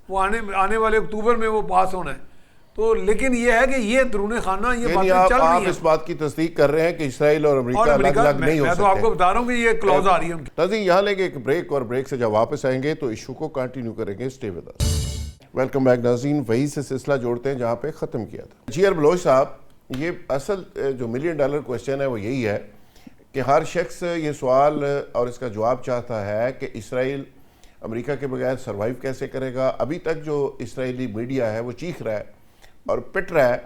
وہ آنے والے اکتوبر میں وہ پاس ہونا ہے. تو لیکن یہ ہے کہ یہ درون خانہ یہ باتیں چل رہی ہیں. آپ اس بات کی تصدیق کر رہے ہیں کہ اسرائیل اور امریکہ الگ الگ نہیں ہو سکتے. میں تو آپ کو بتا رہا ہوں کہ یہ کلوز آ رہی ہے ان کی. ناظرین یہاں لیں گے ایک بریک، اور بریک سے جب واپس آئیں گے تو ایشو کو کنٹینیو کریں گے. Stay with us. Welcome back ناظرین. وہی سے سلسلہ جوڑتے ہیں جہاں پہ ختم کیا تھا. جی بلوچ صاحب، یہ اصل جو $1 ملین کویسچن ہے وہ یہی ہے کہ ہر شخص یہ سوال اور اس کا جواب چاہتا ہے کہ اسرائیل امریکہ کے بغیر سروائیو کیسے کرے گا. ابھی تک جو اسرائیلی میڈیا ہے وہ چیخ رہا ہے اور پٹ رہا ہے،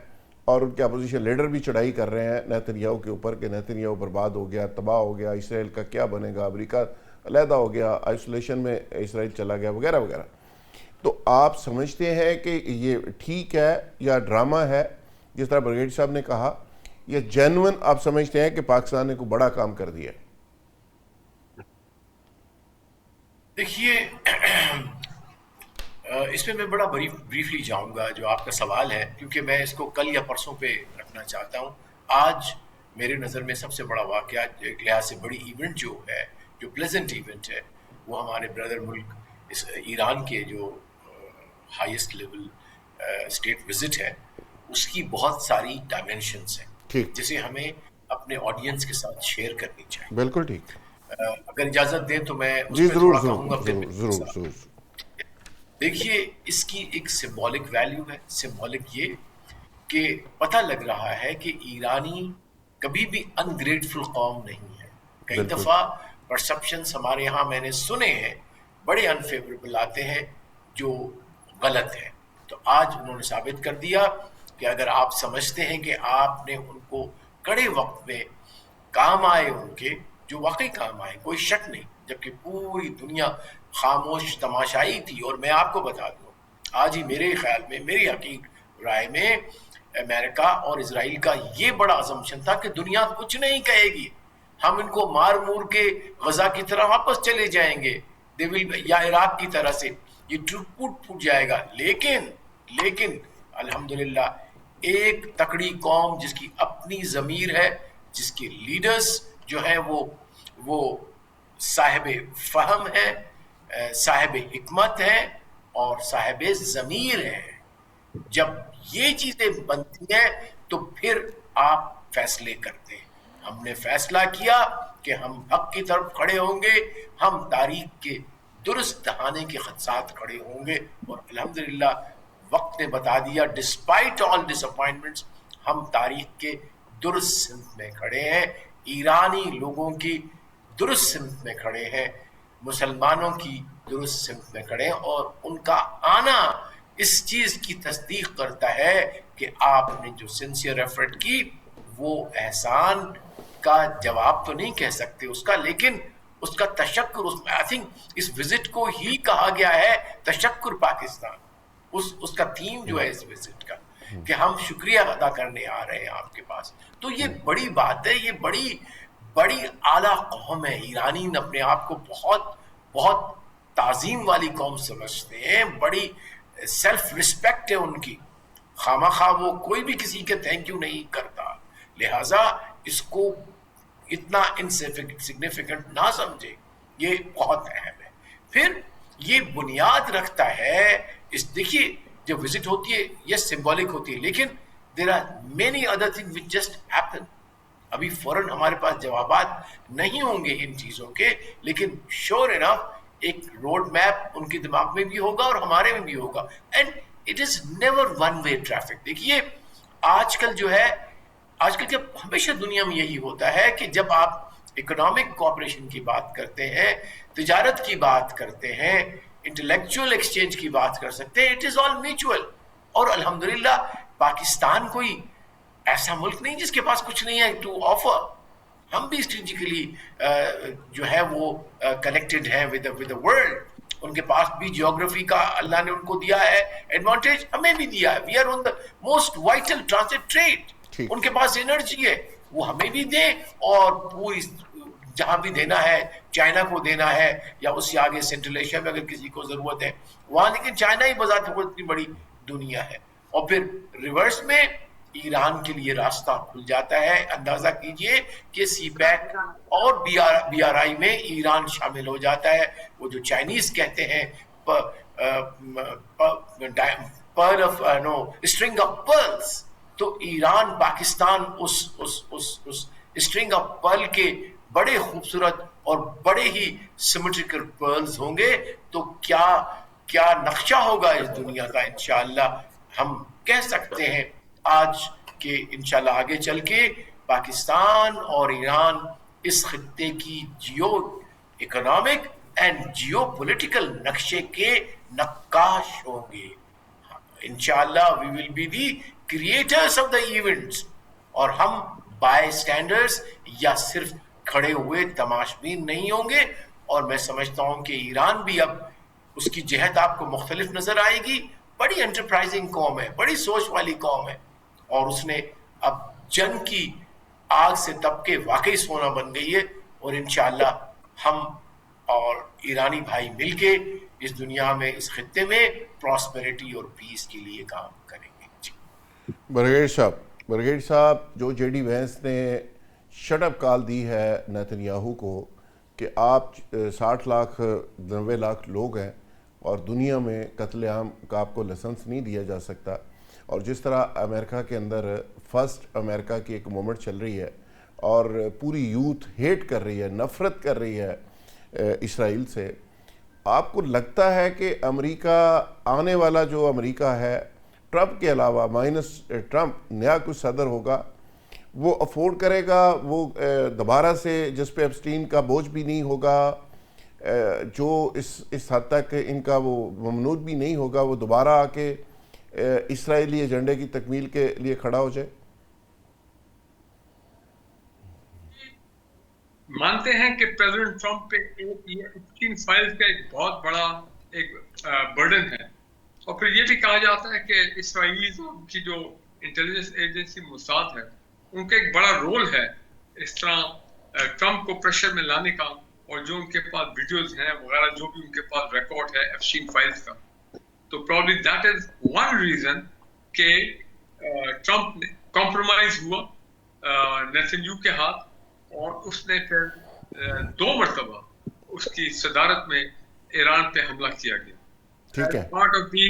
اور ان کے اپوزیشن لیڈر بھی چڑھائی کر رہے ہیں نیتنیاہو کے اوپر کہ نیتنیاہو برباد ہو گیا، تباہ ہو گیا، اسرائیل کا کیا بنے گا، امریکہ علیحدہ ہو گیا، آئسولیشن میں اسرائیل چلا گیا وغیرہ وغیرہ. تو آپ سمجھتے ہیں کہ یہ ٹھیک ہے یا ڈرامہ ہے جس طرح بریگیڈ صاحب نے کہا، یا جینون آپ سمجھتے ہیں کہ پاکستان نے کوئی بڑا کام کر دیا؟ دیکھیے اس میں بڑا بریفلی جاؤں گا جو آپ کا سوال ہے، کیونکہ میں اس کو کل یا پرسوں پہ رکھنا چاہتا ہوں. آج میرے نظر میں سب سے بڑا واقعہ ایک لحاظ سے بڑی ایونٹ جو ہے، جو پلیزنٹ ایونٹ ہے، وہ ہمارے بردر ملک اس ایران کے جو ہائیسٹ لیول اسٹیٹ وزٹ ہے، اس کی بہت ساری ڈائمینشنز ہیں جسے ہمیں اپنے آڈینس کے ساتھ شیئر کرنی چاہیے. بالکل ٹھیک. اگر اجازت دیں تو میں اس جی پہ ضرور تھوڑا کہوں گا. ضرور. دیکھیے اس کی ایک سمبولک ویلیو ہے. سمبولک یہ کہ پتہ لگ رہا ہے کہ ایرانی کبھی بھی انگریٹفل قوم نہیں ہے. کئی دفعہ پرسپشنز ہمارے یہاں میں نے سنے ہیں بڑے انفیوریبل آتے ہیں جو غلط ہے. تو آج انہوں نے ثابت کر دیا کہ اگر آپ سمجھتے ہیں کہ آپ نے ان کو کڑے وقت میں کام آئے ان کے، جو واقعی کام آئے، کوئی شک نہیں، جبکہ پوری دنیا خاموش تماشائی تھی. اور میں آپ کو بتا دوں آج ہی میرے خیال میں، میری حقیقی رائے میں، امریکہ اور اسرائیل کا یہ بڑا عزمشن تھا کہ دنیا کچھ نہیں کہے گی، ہم ان کو مار مور کے غزہ کی طرح واپس چلے جائیں گے، یا عراق کی طرح سے یہ پھوٹ جائے گا. لیکن الحمدللہ ایک تکڑی قوم جس کی اپنی ضمیر ہے، جس کے لیڈرز جو ہیں وہ صاحب فہم ہیں، صاحب حکمت ہیں اور صاحب ضمیر ہیں. جب یہ چیزیں بنتی ہیں تو پھر آپ فیصلے کرتے ہیں. ہم نے فیصلہ کیا کہ ہم حق کی طرف کھڑے ہوں گے، ہم تاریخ کے درست دہانے کے ساتھ کھڑے ہوں گے، اور الحمدللہ وقت نے بتا دیا ڈسپائٹ آل ڈس اپوائنٹمنٹس ہم تاریخ کے درست سمت میں کھڑے ہیں. ایرانی لوگوں کی درست سمت میں کھڑے ہیں، مسلمانوں کی درست سمت میں کھڑے ہیں، اور ان کا آنا اس چیز کی تصدیق کرتا ہے کہ آپ نے جو سنسیئر ایفرٹ کی وہ احسان کا جواب تو نہیں کہہ سکتے اس کا، لیکن اس کا تشکر. آئی تھنک اس وزٹ کو ہی کہا گیا ہے تشکر پاکستان. اس کا تھیم جو ہے اس وزٹ کا کہ ہم شکریہ ادا کرنے آ رہے ہیں آپ کے پاس. تو یہ بڑی بات ہے، یہ بڑی اعلیٰ قوم ہے. ایرانی اپنے آپ کو بہت تعظیم والی قوم سمجھتے ہیں، بڑی سیلف رسپیکٹ ہے ان کی. خواہ وہ کوئی بھی کسی کے تھینک یو نہیں کرتا، لہٰذا اس کو اتنا انسگنیفیکنٹ نہ سمجھے، یہ بہت اہم ہے. پھر یہ بنیاد رکھتا ہے دیکھیے جب وزٹ ہوتی ہے یہ سمبولک ہوتی ہے، لیکن there are many other thing which just happen. ابھی فوراً ہمارے پاس جوابات نہیں ہوں گے ان چیزوں کے، لیکن شور انف ایک روڈ میپ ان کے دماغ میں بھی ہوگا اور ہمارے میں بھی ہوگا. And it is never one way traffic. دیکھیے آج کل جب ہمیشہ دنیا میں یہی ہوتا ہے کہ جب آپ اکنامک کوآپریشن کی بات کرتے ہیں، تجارت کی بات کرتے ہیں، انٹلیکچوئل ایکسچینج کی بات کر سکتے ہیں، اٹ از آل میوچول. اور الحمدللہ پاکستان کوئی ایسا ملک نہیں جس کے پاس کچھ نہیں ہے ٹو آفر. ہم بھی اسٹریٹجیکلی جو ہے وہ کنیکٹڈ ہیں ود دا ورلڈ. ان کے پاس بھی جیوگرافی کا اللہ نے ان کو دیا ہے ایڈوانٹیج, ہمیں بھی دیا ہے. We are on the most vital transit trade. ان کے پاس انرجی ہے, وہ ہمیں بھی دیں, اور پوری جہاں بھی دینا ہے, چائنا کو دینا ہے یا اس سے آگے سینٹرل ایشیا میں اگر کسی کو ضرورت ہے وہاں, لیکن چائنا ہی بذات خود اتنی بڑی دنیا ہے. اور پھر ریورس میں ایران کے لیے راستہ کھل جاتا ہے. اندازہ کیجئے کہ سی پیک اور بی آر آئی میں ایران شامل ہو جاتا ہے. وہ جو چائنیز کہتے ہیں اسٹرنگ آف پرلز, تو ایران پاکستان اس اسٹرنگ آف پرل کے بڑے خوبصورت اور بڑے ہی سیمیٹریکل پرلز ہوں گے. تو کیا نقشہ ہوگا اس دنیا کا. انشاءاللہ ہم کہہ سکتے ہیں آج کہ انشاءاللہ آگے چل کے پاکستان اور ایران اس خطے کی geoeconomic and geopolitical نقشے کے نقاش ہوں گے. انشاءاللہ we will be the creators of the events, اور ہم بائی اسٹینڈرز یا صرف کھڑے ہوئے تماشبین نہیں ہوں گے. اور میں سمجھتا ہوں کہ ایران بھی اب اس کی جہت آپ کو مختلف نظر آئے گی. بڑی انٹرپرائزنگ قوم ہے, بڑی سوچ والی قوم ہے, اور اس نے اب جنگ کی آگ سے تپ کے واقعی سونا بن گئی ہے. اور انشاءاللہ ہم اور ایرانی بھائی مل کے اس دنیا میں, اس خطے میں پراسپیرٹی اور پیس کے لیے کام کریں گے. برگیڈ صاحب, جو جے ڈی وینس نے شٹ اپ کال دی ہے نیتنیاہو کو کہ آپ 60 لاکھ 90 لاکھ لوگ ہیں اور دنیا میں قتل عام کا آپ کو لائسنس نہیں دیا جا سکتا, اور جس طرح امریکہ کے اندر فرسٹ امریکہ کی ایک مومنٹ چل رہی ہے اور پوری یوتھ ہیٹ کر رہی ہے, نفرت کر رہی ہے اسرائیل سے, آپ کو لگتا ہے کہ امریکہ آنے والا جو امریکہ ہے ٹرمپ کے علاوہ مائنس ٹرمپ نیا کچھ صدر ہوگا, وہ افورڈ کرے گا, وہ دوبارہ سے جس پہ ایپسٹین کا بوجھ بھی نہیں ہوگا, جو اس حد تک ان کا وہ ممنوع بھی نہیں ہوگا, وہ دوبارہ آ کے اسرائیلی ایجنڈے کی تکمیل کے لیے کھڑا ہو جائے؟ مانتے ہیں کہ پریزیڈنٹ ٹرمپ پہ ایپسٹین فائلز کا ایک بہت بڑا ایک برڈن ہے, اور پھر یہ بھی کہا جاتا ہے کہ اسرائیلیز کی جو انٹیلیجنس ایجنسی موساد ہے ان کا ایک بڑا رول ہے اس طرح ٹرمپ کو پریشر میں لانے کا, اور جو ان کے پاس ویڈیوز ہیں وغیرہ جو بھی ان کے پاس ریکارڈ ہے ایپسٹین فائلز کا. تو probably that is one reason کہ ٹرمپ نے کمپرومائز ہوا نیتنیاہو کے ہاتھ, اور اس نے پھر 2 مرتبہ اس کی صدارت میں ایران پہ حملہ کیا گیا. ٹھیک ہے, part of the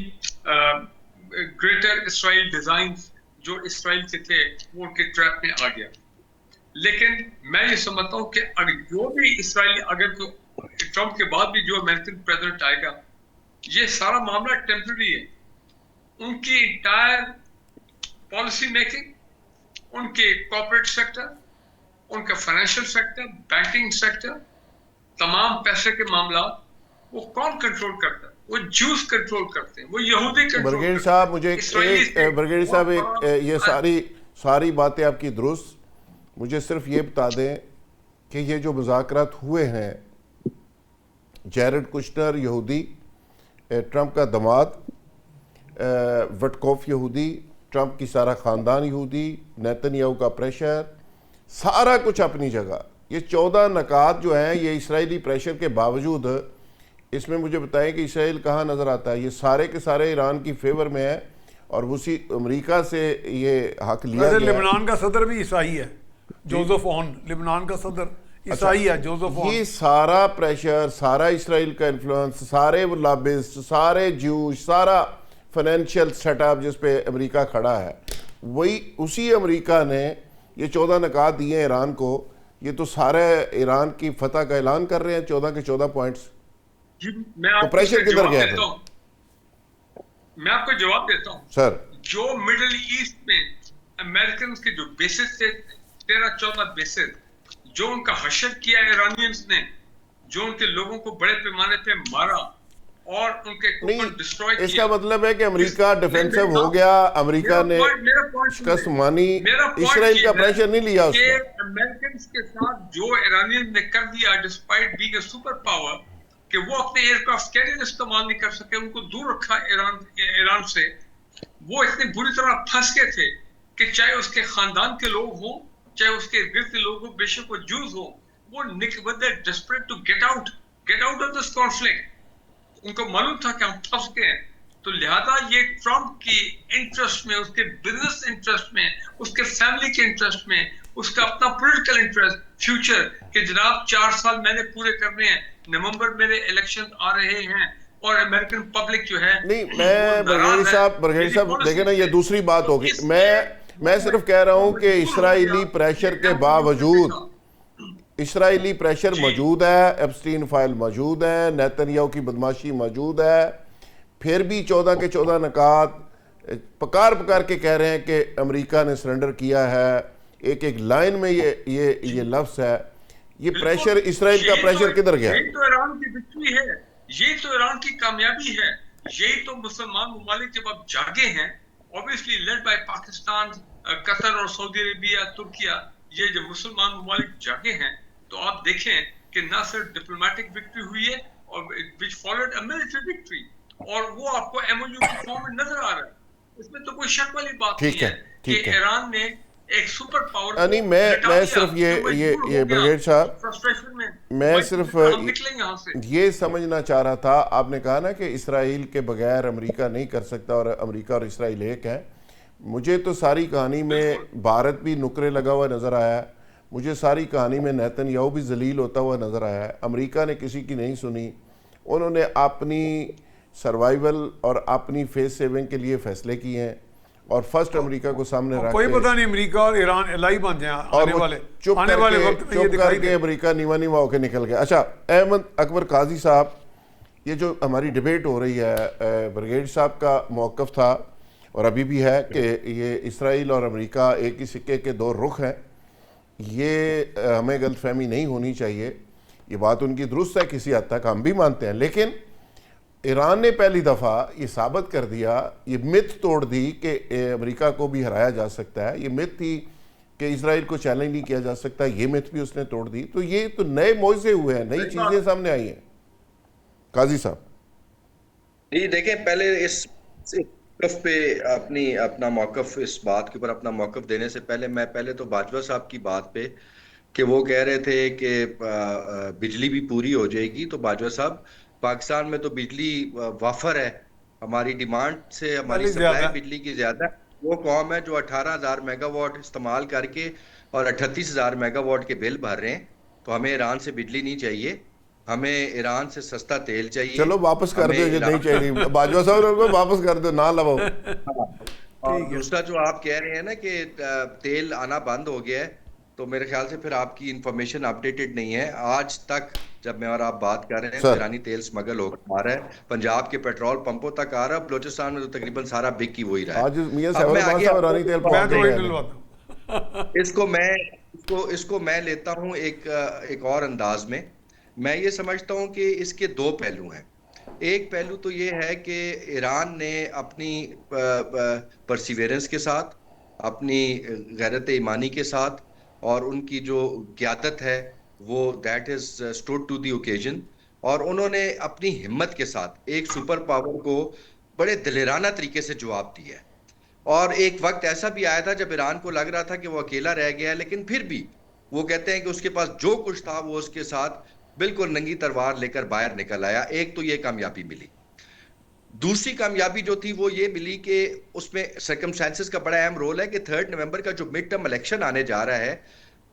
greater Israel designs جو اسرائیل کے تھے وہ ان کے ٹریپ میں آ گیا. لیکن میں یہ سمجھتا ہوں کہ اگر جو بھی اسرائیلی, اگر ٹرمپ کے بعد بھی جو امریکن پریزیڈنٹ آئے گا, یہ سارا معاملہ ٹیمپرری ہے. ان کی انٹائر پالیسی میکنگ, ان کے کارپوریٹ سیکٹر, ان کا فائنینشیل سیکٹر, بینکنگ سیکٹر, تمام پیسے کے معاملات وہ کون کنٹرول کرتا ہے؟ وہ جوز کنٹرول کرتے ہیں, وہ یہودی کنٹرول. برگیڈ صاحب مجھے برگیڈ صاحب یہ ساری باتیں آپ کی درست, مجھے صرف یہ بتا دیں کہ یہ جو مذاکرات ہوئے ہیں, جیرڈ کشنر یہودی, ٹرمپ کا دماد وٹکوف یہودی, ٹرمپ کی سارا خاندان یہودی, نیتنیاہو کا پریشر, سارا کچھ اپنی جگہ. یہ 14 نکات جو ہیں یہ اسرائیلی پریشر کے باوجود, اس میں مجھے بتائیں کہ اسرائیل کہاں نظر آتا ہے؟ یہ سارے کے سارے ایران کی فیور میں ہے, اور اسی امریکہ سے یہ حق لیا گیا. لبنان کا صدر بھی عیسائی ہے, جوزف اون, لبنان کا صدر عیسائی ہے, جوزف اون. یہ سارا پریشر, سارا اسرائیل کا انفلوئنس, سارے وہ لابسٹ, سارے جوش, سارا فائنینشیل سیٹ اپ جس پہ امریکہ کھڑا ہے, وہی اسی امریکہ نے یہ 14 نکات دیے ہیں ایران کو. یہ تو سارے ایران کی فتح کا اعلان کر رہے ہیں, 14 کے 14 پوائنٹس. تو پریشر کدھر گیا تھا؟ میں آپ کو جواب دیتا ہوں سر. جو مڈل ایسٹ میں امریکنز کے جو بیسز تھے 13-14 بیسز, جو ان کا حشر کیا ایرانینز نے, جو ان کے لوگوں کو بڑے پیمانے پہ مارا اور ان کے اوپر ڈسٹروائے کیا. اس کا مطلب ہے کہ امریکہ ڈیفینسو ہو گیا, امریکہ نے شکست مانی, اسرائیل کا پریشر نہیں لیا اس نے. امریکنز کے ساتھ جو ایرانین نے کر دیا despite being a super power, کہ وہ اپنے ایئر کرافٹ کیریئر استعمال نہیں کر سکے, ان کو دور رکھا ایران سے. وہ اتنے بری طرح پھنس گئے تھے کہ چاہے اس کے خاندان کے لوگ ہوں, چاہے اس کے گرد کے لوگ ہوں, بے شک وہ جوز ہوں, وہ desperate to get out of this conflict. ان کو معلوم تھا کہ ہم پھنس گئے ہیں. تو لہذا یہ ٹرمپ کی انٹرسٹ میں, اس کے بزنس انٹرسٹ میں, اس کے فیملی کے انٹرسٹ میں, اس کا اپنا پولیٹیکل انٹرسٹ فیوچر کہ جناب 4 سال میں نے پورے کرنے ہیں, نومبر میرے الیکشن آ رہے ہیں, اور امریکن پبلک جو ہے نہیں, میں برگیڑی صاحب دیکھیں نا, یہ دوسری بات ہوگی. میں صرف کہہ رہا ہوں کہ اسرائیلی پریشر کے باوجود, اسرائیلی پریشر موجود ہے, ایپسٹین فائل موجود ہے, نیتنیاہو کی بدماشی موجود ہے, پھر بھی 14 کے 14 نکات پکار کے کہہ رہے ہیں کہ امریکہ نے سرنڈر کیا ہے. ایک لائن میں یہ لفظ ہے. یہ پریشر, اسرائیل کا پریشر کدھر گیا؟ یہی تو ایران کی وکٹری ہے, یہی تو ایران کی کامیابی ہے, یہی تو مسلمان ممالک جب اب جاگے ہیں, obviously led by پاکستان, قطر اور سعودی عربیہ, ترکیہ, یہ جو مسلمان ممالک جاگے ہیں, تو آپ دیکھیں کہ نہ صرف ڈپلومیٹک وکٹری ہوئی ہے, اور which followed a military victory, اور وہ آپ کو MOU کی فارم میں نظر آ رہا ہے. اس میں تو کوئی شک والی بات نہیں ہے کہ ایران نے ایک سپر پاور کو نہیں, میں صرف یہ بریگیڈ صاحب, میں صرف یہ سمجھنا چاہ رہا تھا, آپ نے کہا نا کہ اسرائیل کے بغیر امریکہ نہیں کر سکتا, اور امریکہ اور اسرائیل ایک ہے. مجھے تو ساری کہانی میں بھارت بھی نکرے لگا ہوا نظر آیا ہے, مجھے ساری کہانی میں نیتنیاہو بھی ذلیل ہوتا ہوا نظر آیا ہے. امریکہ نے کسی کی نہیں سنی, انہوں نے اپنی سروائیول اور اپنی فیس سیونگ کے لیے فیصلے کیے ہیں, اور فرسٹ امریکہ کو سامنے رکھ کوئی پتہ نہیں امریکہ اور ایران الہی بن جائیں آنے والے وقت میں, یہ دکھائی دے امریکہ نیوا ہو کے نکل گیا. اچھا, احمد اکبر قاضی صاحب, یہ جو ہماری ڈیبیٹ ہو رہی ہے, بریگیڈ صاحب کا موقف تھا اور ابھی بھی ہے کہ یہ اسرائیل اور امریکہ ایک ہی سکے کے 2 رخ ہیں. یہ ہمیں غلط فہمی نہیں ہونی چاہیے, یہ بات ان کی درست ہے, کسی حد تک ہم بھی مانتے ہیں, لیکن ایران نے پہلی دفعہ یہ ثابت کر دیا, یہ مت توڑ دی کہ امریکہ کو بھی ہرایا جا سکتا ہے. یہ مت تھی کہ اسرائیل کو چیلنج نہیں کیا جا سکتا, یہ مت بھی اس نے توڑ دی. تو یہ تو نئے معجزے ہوئے ہیں, نئی چیزیں سامنے آئی ہیں. قاضی صاحب جی دیکھیں, پہلے اس پہ اپنا موقف, اس بات کے اوپر اپنا موقف دینے سے پہلے میں تو باجوہ صاحب کی بات پہ کہ وہ کہہ رہے تھے کہ بجلی بھی پوری ہو جائے گی, تو باجوہ صاحب پاکستان میں تو بجلی وافر ہے, ہماری ڈیمانڈ سے ہماری سپلائی بجلی کی زیادہ ہے. وہ قوم ہے جو 18,000 میگا واٹ استعمال کر کے اور 38,000 میگا واٹ کے بل بھر رہے ہیں. تو ہمیں ایران سے بجلی نہیں چاہیے, ہمیں ایران سے سستا تیل چاہیے. چلو واپس کر دو, نہیں چاہیے باجوہ صاحب, واپس کر دو, نہ لو. اور دوسرا جو آپ کہہ رہے ہیں نا کہ تیل آنا بند ہو گیا ہے, تو میرے خیال سے پھر آپ کی انفارمیشن اپڈیٹڈ نہیں ہے. آج تک جب میں اور آپ بات کر رہے ہیں, ایرانی تیل سمگل ہو کر آ رہا ہے, پنجاب کے پیٹرول پمپوں تک آ رہا ہے, بلوچستان میں تو تقریباً سارا بک ہی وہی رہا ہے. آج میاں صاحب ایرانی تیل اس کو میں لیتا ہوں ایک اور انداز میں. میں یہ سمجھتا ہوں کہ اس کے 2 پہلو ہیں. ایک پہلو تو یہ ہے کہ ایران نے اپنی پرسیویرنس کے ساتھ, اپنی غیرت ایمانی کے ساتھ, اور ان کی جو قیادت ہے وہ that is stood to the occasion, اور انہوں نے اپنی ہمت کے ساتھ ایک سپر پاور کو بڑے دلیرانہ طریقے سے جواب دیا ہے. اور ایک وقت ایسا بھی آیا تھا جب ایران کو لگ رہا تھا کہ وہ اکیلا رہ گیا ہے, لیکن پھر بھی وہ کہتے ہیں کہ اس کے پاس جو کچھ تھا وہ اس کے ساتھ بالکل ننگی تلوار لے کر باہر نکل آیا. ایک تو یہ کامیابی ملی. دوسری کامیابی جو تھی وہ یہ ملی کہ اس میں سرکمسٹانسز کا بڑا اہم رول ہے کہ 3 نومبر کا جو مڈ ٹرم الیکشن آنے جا رہا ہے,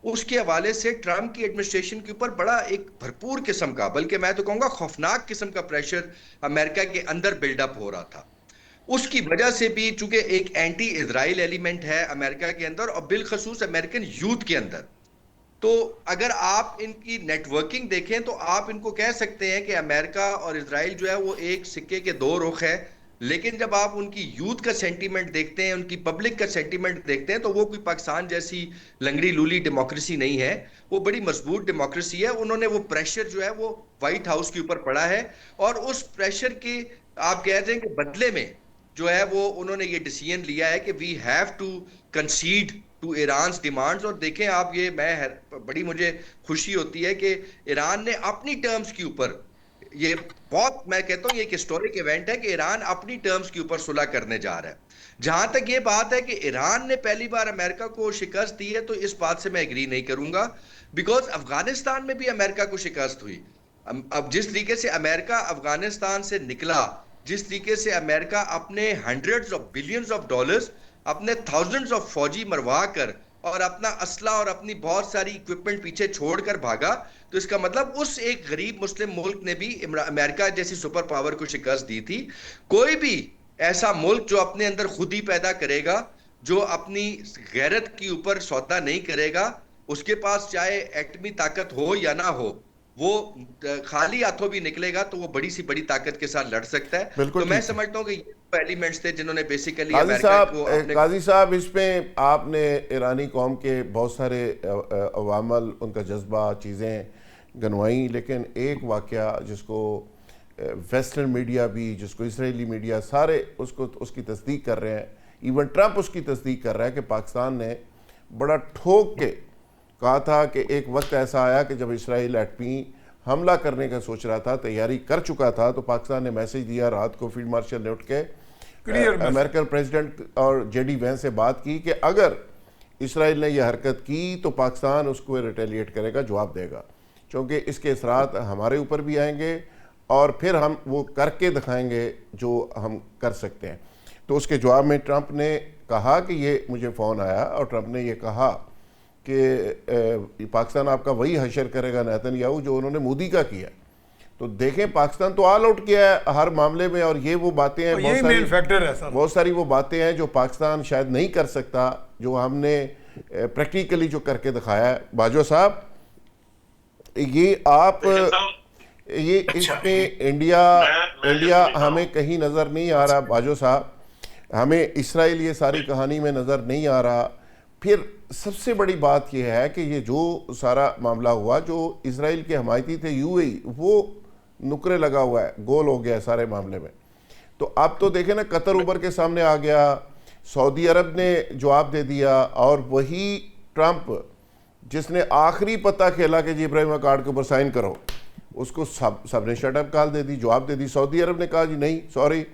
اس کے حوالے سے ٹرمپ کی ایڈمنسٹریشن کے اوپر بڑا ایک بھرپور قسم کا, بلکہ میں تو کہوں گا خوفناک قسم کا پریشر امریکہ کے اندر بلڈ اپ ہو رہا تھا. اس کی وجہ سے بھی چونکہ ایک اینٹی اسرائیل ایلیمنٹ ہے امریکہ کے اندر, اور بالخصوص امریکن یوتھ کے اندر, تو اگر آپ ان کی نیٹ ورکنگ دیکھیں تو آپ ان کو کہہ سکتے ہیں کہ امریکہ اور اسرائیل جو ہے وہ ایک سکے کے 2 رخ ہے. لیکن جب آپ ان کی یوتھ کا سینٹیمنٹ دیکھتے ہیں, ان کی پبلک کا سینٹیمنٹ دیکھتے ہیں, تو وہ کوئی پاکستان جیسی لنگڑی لولی ڈیموکریسی نہیں ہے, وہ بڑی مضبوط ڈیموکریسی ہے. انہوں نے وہ پریشر جو ہے وہ وائٹ ہاؤس کے اوپر پڑا ہے, اور اس پریشر کے آپ کہتے ہیں کہ بدلے میں جو ہے وہ انہوں نے یہ ڈیسیژن لیا ہے کہ we have to concede to Iran's demands. اور دیکھیں آپ, یہ بڑی مجھے خوشی ہوتی ہے کہ ایران نے اپنی ٹرمز کے اوپر یہ بہت میں کہتا ہوں یہ ایک ہسٹورک ایونٹ ہے کہ ایران اپنی ٹرمز کے اوپر صلح کرنے جا رہا ہے. جہاں تک یہ بات ہے کہ ایران نے پہلی بار امریکہ کو شکست دی ہے تو اس بات سے میں ایگری نہیں کروں گا, بیکاز افغانستان میں بھی امریکہ کو شکست ہوئی. اب جس طریقے سے امریکہ افغانستان سے نکلا, جس طریقے سے امریکہ اپنے hundreds of billions of dollars, اپنے تھاؤزنڈز آف فوجی مروا کر اور اپنا اسلحہ اور اپنی بہت ساری اکوپمنٹ پیچھے چھوڑ کر بھاگا, تو اس کا مطلب اس ایک غریب مسلم ملک نے بھی امریکہ جیسی سپر پاور کو شکست دی تھی. کوئی بھی ایسا ملک جو اپنے اندر خود ہی پیدا کرے گا, جو اپنی غیرت کے اوپر سودا نہیں کرے گا, اس کے پاس چاہے ایٹمی طاقت ہو یا نہ ہو, وہ خالی ہاتھوں بھی نکلے گا تو وہ بڑی سی بڑی طاقت کے ساتھ لڑ سکتا ہے. تو میں سمجھتا ہوں کہ یہ ایلیمنٹس تھے جنہوں نے بیسیکلی قاضی صاحب اس پہ آپ نے ایرانی قوم کے بہت سارے عوامل, ان کا جذبہ, چیزیں گنوائیں, لیکن ایک واقعہ جس کو ویسٹرن میڈیا بھی, جس کو اسرائیلی میڈیا, سارے اس کی تصدیق کر رہے ہیں, ایون ٹرمپ اس کی تصدیق کر رہا ہے کہ پاکستان نے بڑا ٹھوک کے کہا تھا کہ ایک وقت ایسا آیا کہ جب اسرائیل ایٹمی حملہ کرنے کا سوچ رہا تھا, تیاری کر چکا تھا, تو پاکستان نے میسیج دیا رات کو, فیلڈ مارشل نے اٹھ کے امریکن پریزیڈنٹ اور جے ڈی وینس سے بات کی کہ اگر اسرائیل نے یہ حرکت کی تو پاکستان اس کو ریٹیلیٹ کرے گا, جواب دے گا, چونکہ اس کے اثرات ہمارے اوپر بھی آئیں گے اور پھر ہم وہ کر کے دکھائیں گے جو ہم کر سکتے ہیں. تو اس کے جواب میں ٹرمپ نے کہا کہ یہ مجھے فون آیا اور ٹرمپ نے یہ کہا کہ پاکستان آپ کا وہی حشر کرے گا نیتن یاہو جو انہوں نے مودی کا کیا. تو دیکھیں پاکستان تو آل آؤٹ کیا ہے ہر معاملے میں, اور یہ وہ باتیں ہیں, بہت ساری وہ باتیں ہیں جو پاکستان شاید نہیں کر سکتا, جو ہم نے پریکٹیکلی جو کر کے دکھایا ہے. باجوہ صاحب یہ آپ یہ اس میں انڈیا ہمیں کہیں نظر نہیں آ رہا. باجوہ صاحب ہمیں اسرائیل یہ ساری کہانی میں نظر نہیں آ رہا. پھر سب سے بڑی بات یہ ہے کہ یہ جو سارا معاملہ ہوا, جو اسرائیل کے حمایتی تھے یو اے ای, وہ نکرے لگا ہوا ہے, گول ہو گیا ہے سارے معاملے میں. تو اب تو دیکھیں نا قطر اوپر کے سامنے آ گیا, سعودی عرب نے جواب دے دیا, اور وہی ٹرمپ جس نے آخری پتہ کھیلا کہ جی ابراہیم اکارڈ کے اوپر سائن کرو, اس کو سب نے شٹ اپ کال دے دی, جواب دے دی. سعودی عرب نے کہا جی نہیں سوری,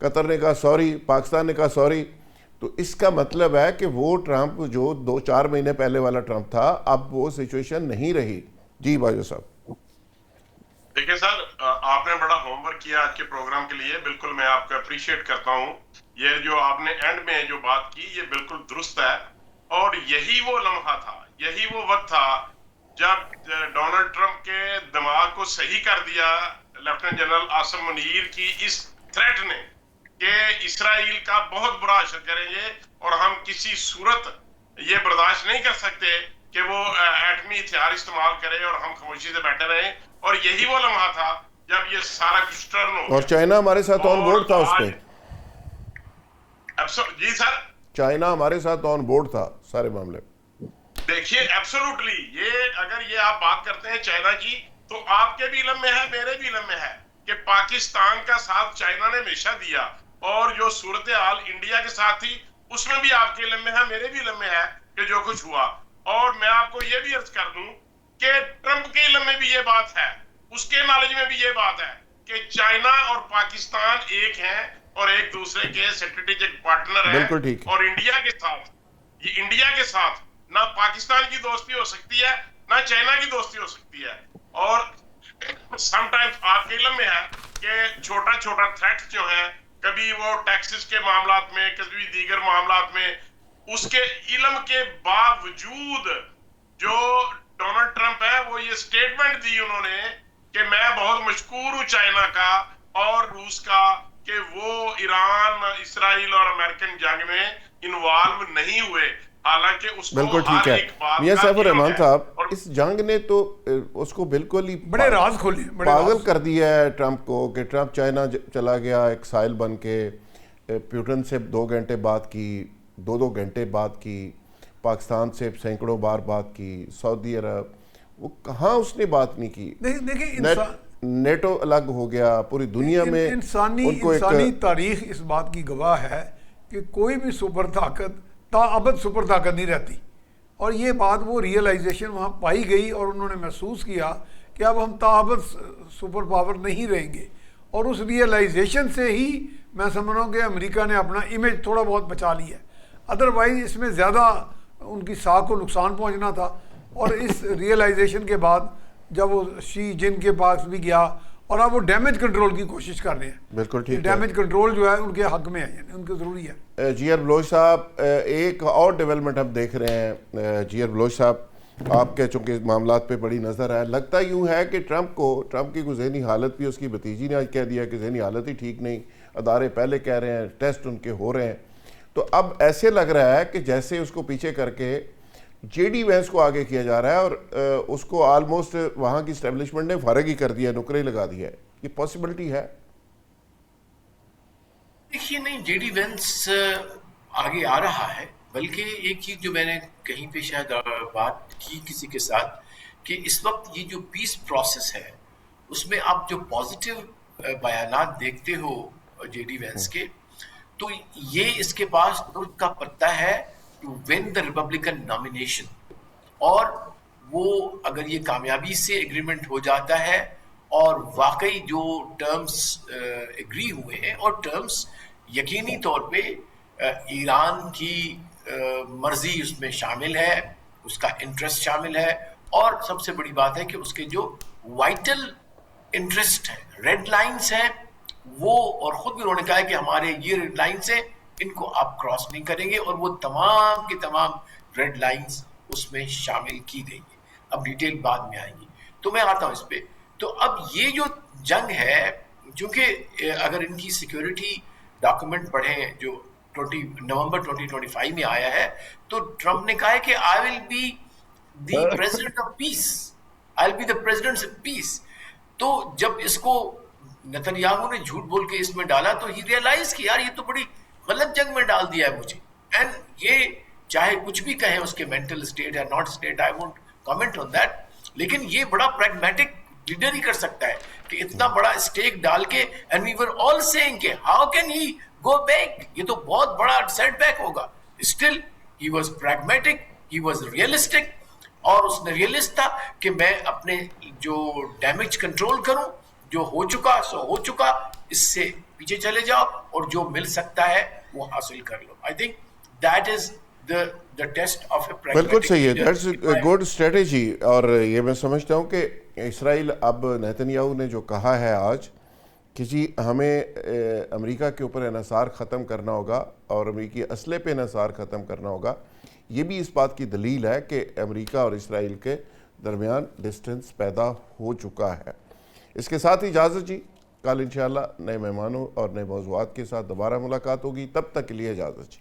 قطر نے کہا سوری, پاکستان نے کہا سوری. تو اس کا مطلب ہے کہ وہ ٹرمپ جو 2-4 مہینے پہلے والا ٹرمپ تھا, اب وہ سچویشن نہیں رہی. جی باجوہ صاحب. دیکھیں سر, آپ نے بڑا ہوم ورک کیا آج کے پروگرام کے لیے, بالکل میں آپ کا اپریشیٹ کرتا ہوں. یہ جو آپ نے اینڈ میں جو بات کی یہ بالکل درست ہے, اور یہی وہ لمحہ تھا, یہی وہ وقت تھا جب ڈونلڈ ٹرمپ کے دماغ کو صحیح کر دیا لیفٹیننٹ جنرل عاصم منیر کی اس تھریٹ نے کہ اسرائیل کا بہت برا اثر کریں گے, اور ہم کسی صورت یہ برداشت نہیں کر سکتے کہ وہ ایٹمی ہتھیار استعمال کرے اور ہم خاموشی سے بیٹھے رہیں. اور یہی وہ لمحہ تھا جب یہ سارا کچھ ٹرن ہو, اور چائنا ہمارے ساتھ آن بورڈ تھا اس پہ. جی سر, چائنا ہمارے ساتھ آن بورڈ تھا سارے معاملے. دیکھیے ایبسولوٹلی, یہ اگر یہ آپ بات کرتے ہیں چائنا کی, تو آپ کے بھی علم میں ہے, میرے بھی علم میں ہے کہ پاکستان کا ساتھ چائنا نے ہمیشہ دیا, اور جو صورتحال انڈیا کے ساتھ تھی اس میں بھی آپ کے علم میں ہے, میرے بھی علم میں ہے کہ جو کچھ ہوا. اور میں آپ کو یہ بھی عرض کر دوں کہ ٹرمپ کے علم میں بھی یہ بات ہے, اس کے نالج میں بھی یہ بات ہے کہ چائنا اور پاکستان ایک ہیں اور ایک دوسرے کے اسٹریٹجک پارٹنر ہیں. اور انڈیا کے ساتھ, یہ انڈیا کے ساتھ نہ پاکستان کی دوستی ہو سکتی ہے نہ چائنا کی دوستی ہو سکتی ہے. اور سم ٹائمز آپ کے علم میں ہے کہ چھوٹا چھوٹا تھریٹ جو ہیں, کبھی وہ ٹیکسز کے معاملات میں, کبھی دیگر معاملات میں, اس کے علم کے باوجود جو ڈونلڈ ٹرمپ ہے وہ یہ سٹیٹمنٹ دی انہوں نے کہ میں بہت مشکور ہوں چائنا کا اور روس کا کہ وہ ایران, اسرائیل اور امریکن جنگ میں انوالو نہیں ہوئے. حالانکہ اس کو ہر ایک بات میاں سیف الرحمان صاحب, اس جنگ نے تو اس کو بالکل ہی بڑے راز کھولے, پاگل کر دیا ہے ٹرمپ کو, کہ ٹرمپ چائنا چلا گیا ایک سائل بن کے, پیوٹن سے 2 گھنٹے بات کی, 2 گھنٹے بات کی, پاکستان سے سینکڑوں بار بات کی, سعودی عرب, وہ کہاں اس نے بات نہیں کی. نیٹو الگ ہو گیا پوری دنیا میں. انسانی تاریخ اس بات کی گواہ ہے کہ کوئی بھی سپر طاقت تا ابد سپر طاقت نہیں رہتی, اور یہ بات وہ ریئلائزیشن وہاں پائی گئی اور انہوں نے محسوس کیا کہ اب ہم تابت سپر پاور نہیں رہیں گے، اور اس ریئلائزیشن سے ہی میں سمجھ رہا ہوں کہ امریکہ نے اپنا امیج تھوڑا بہت بچا لیا ہے، ادروائز اس میں زیادہ ان کی ساکھ کو نقصان پہنچنا تھا۔ اور اس ریئلائزیشن کے بعد جب وہ شی جن کے پاس بھی گیا اور اب وہ ڈیمیج کنٹرول کی کوشش کر رہے ہیں، بالکل ٹھیک، ڈیمیج کنٹرول جو ہے ان کے حق میں ہے، یعنی ان کو ضروری ہے۔ جی آر بلوچ صاحب، ایک اور ڈیولپمنٹ ہم دیکھ رہے ہیں جی آر بلوچ صاحب، آپ کے چونکہ معاملات پہ بڑی نظر ہے، لگتا یوں ہے کہ ٹرمپ کی کوئی ذہنی حالت بھی، اس کی بھتیجی نے آج کہہ دیا کہ ذہنی حالت ہی ٹھیک نہیں، ادارے پہلے کہہ رہے ہیں، ٹیسٹ ان کے ہو رہے ہیں، تو اب ایسے لگ رہا ہے کہ جیسے اس کو پیچھے کر کے جے ڈی وینس کو آگے کیا جا رہا ہے اور اس کو آلموسٹ وہاں کی اسٹیبلشمنٹ نے فارغ ہی کر دیا، نکرے لگا دیا ہے، یہ پاسبلٹی ہے؟ دیکھیے نہیں، جے ڈی وینس آگے آ رہا ہے، بلکہ ایک چیز جو میں نے کہیں پہ شاید بات کی کسی کے ساتھ کہ اس وقت یہ جو پیس پروسیس ہے اس میں آپ جو پازیٹیو بیانات دیکھتے ہو جے ڈی وینس کے، تو یہ اس کے پاس ترک کا پتہ ہے to win the Republican nomination, اور وہ اگر یہ کامیابی سے ایگریمنٹ ہو جاتا ہے اور واقعی جو ٹرمز ایگری ہوئے ہیں، اور ٹرمز یقینی طور پہ ایران کی مرضی اس میں شامل ہے، اس کا انٹرسٹ شامل ہے، اور سب سے بڑی بات ہے کہ اس کے جو وائٹل انٹرسٹ ہے، ریڈ لائنز ہیں وہ، اور خود بھی انہوں نے کہا ہے کہ ہمارے یہ ریڈ لائنز ہیں، ان کو آپ کراس نہیں کریں گے، اور وہ تمام کی تمام ریڈ لائنز اس میں شامل کی گئی ہیں۔ اب ڈیٹیل بعد میں آئیں گی، تو میں آتا ہوں اس پہ۔ تو اب یہ جو جنگ ہے، چونکہ اگر ان کی سیکیورٹی ڈاکومنٹ پڑھیں جو نومبر 2025 میں آیا ہے، تو ٹرمپ نے کہا ہے کہ I will be the president of peace, I'll be the president of peace۔ تو جب اس کو نتن یاہو نے جھوٹ بول کے اس میں ڈالا تو ہی ریئلائز کہ یار یہ تو بڑی غلط جنگ میں ڈال دیا ہے مجھے، اینڈ یہ چاہے کچھ بھی کہیں اس کے مینٹل اسٹیٹ ہے، not state, I won't comment on that, لیکن یہ بڑا پریگمیٹک لیڈر ہی کر سکتا ہے کہ اتنا بڑا اسٹیک ڈال کے، and we were all seeing کہ how can he go back, یہ تو بہت بڑا سیٹ بیک ہوگا۔ Still he was pragmatic, he was realistic, اور اس نے ریئلسٹ تھا کہ میں اپنے جو ڈیمیج کنٹرول کروں، جو ہو چکا سو ہو چکا، اس سے پیچھے چلے جاؤ اور جو مل سکتا ہے وہ حاصل کر لو۔ I think that is the test of a pragmatic بالکل صحیح ہے، leader۔ That's a good strategy, اور یہ میں سمجھتا ہوں کہ اسرائیل اب نیتن یاہو نے جو کہا ہے آج کہ جی ہمیں امریکہ کے اوپر انحصار ختم کرنا ہوگا اور امریکی اسلحے پہ انحصار ختم کرنا ہوگا، یہ بھی اس بات کی دلیل ہے کہ امریکہ اور اسرائیل کے درمیان ڈسٹنس پیدا ہو چکا ہے۔ اس کے ساتھ اجازت جی، کل انشاءاللہ نئے مہمانوں اور نئے موضوعات کے ساتھ دوبارہ ملاقات ہوگی، تب تک کے لیے اجازت جی۔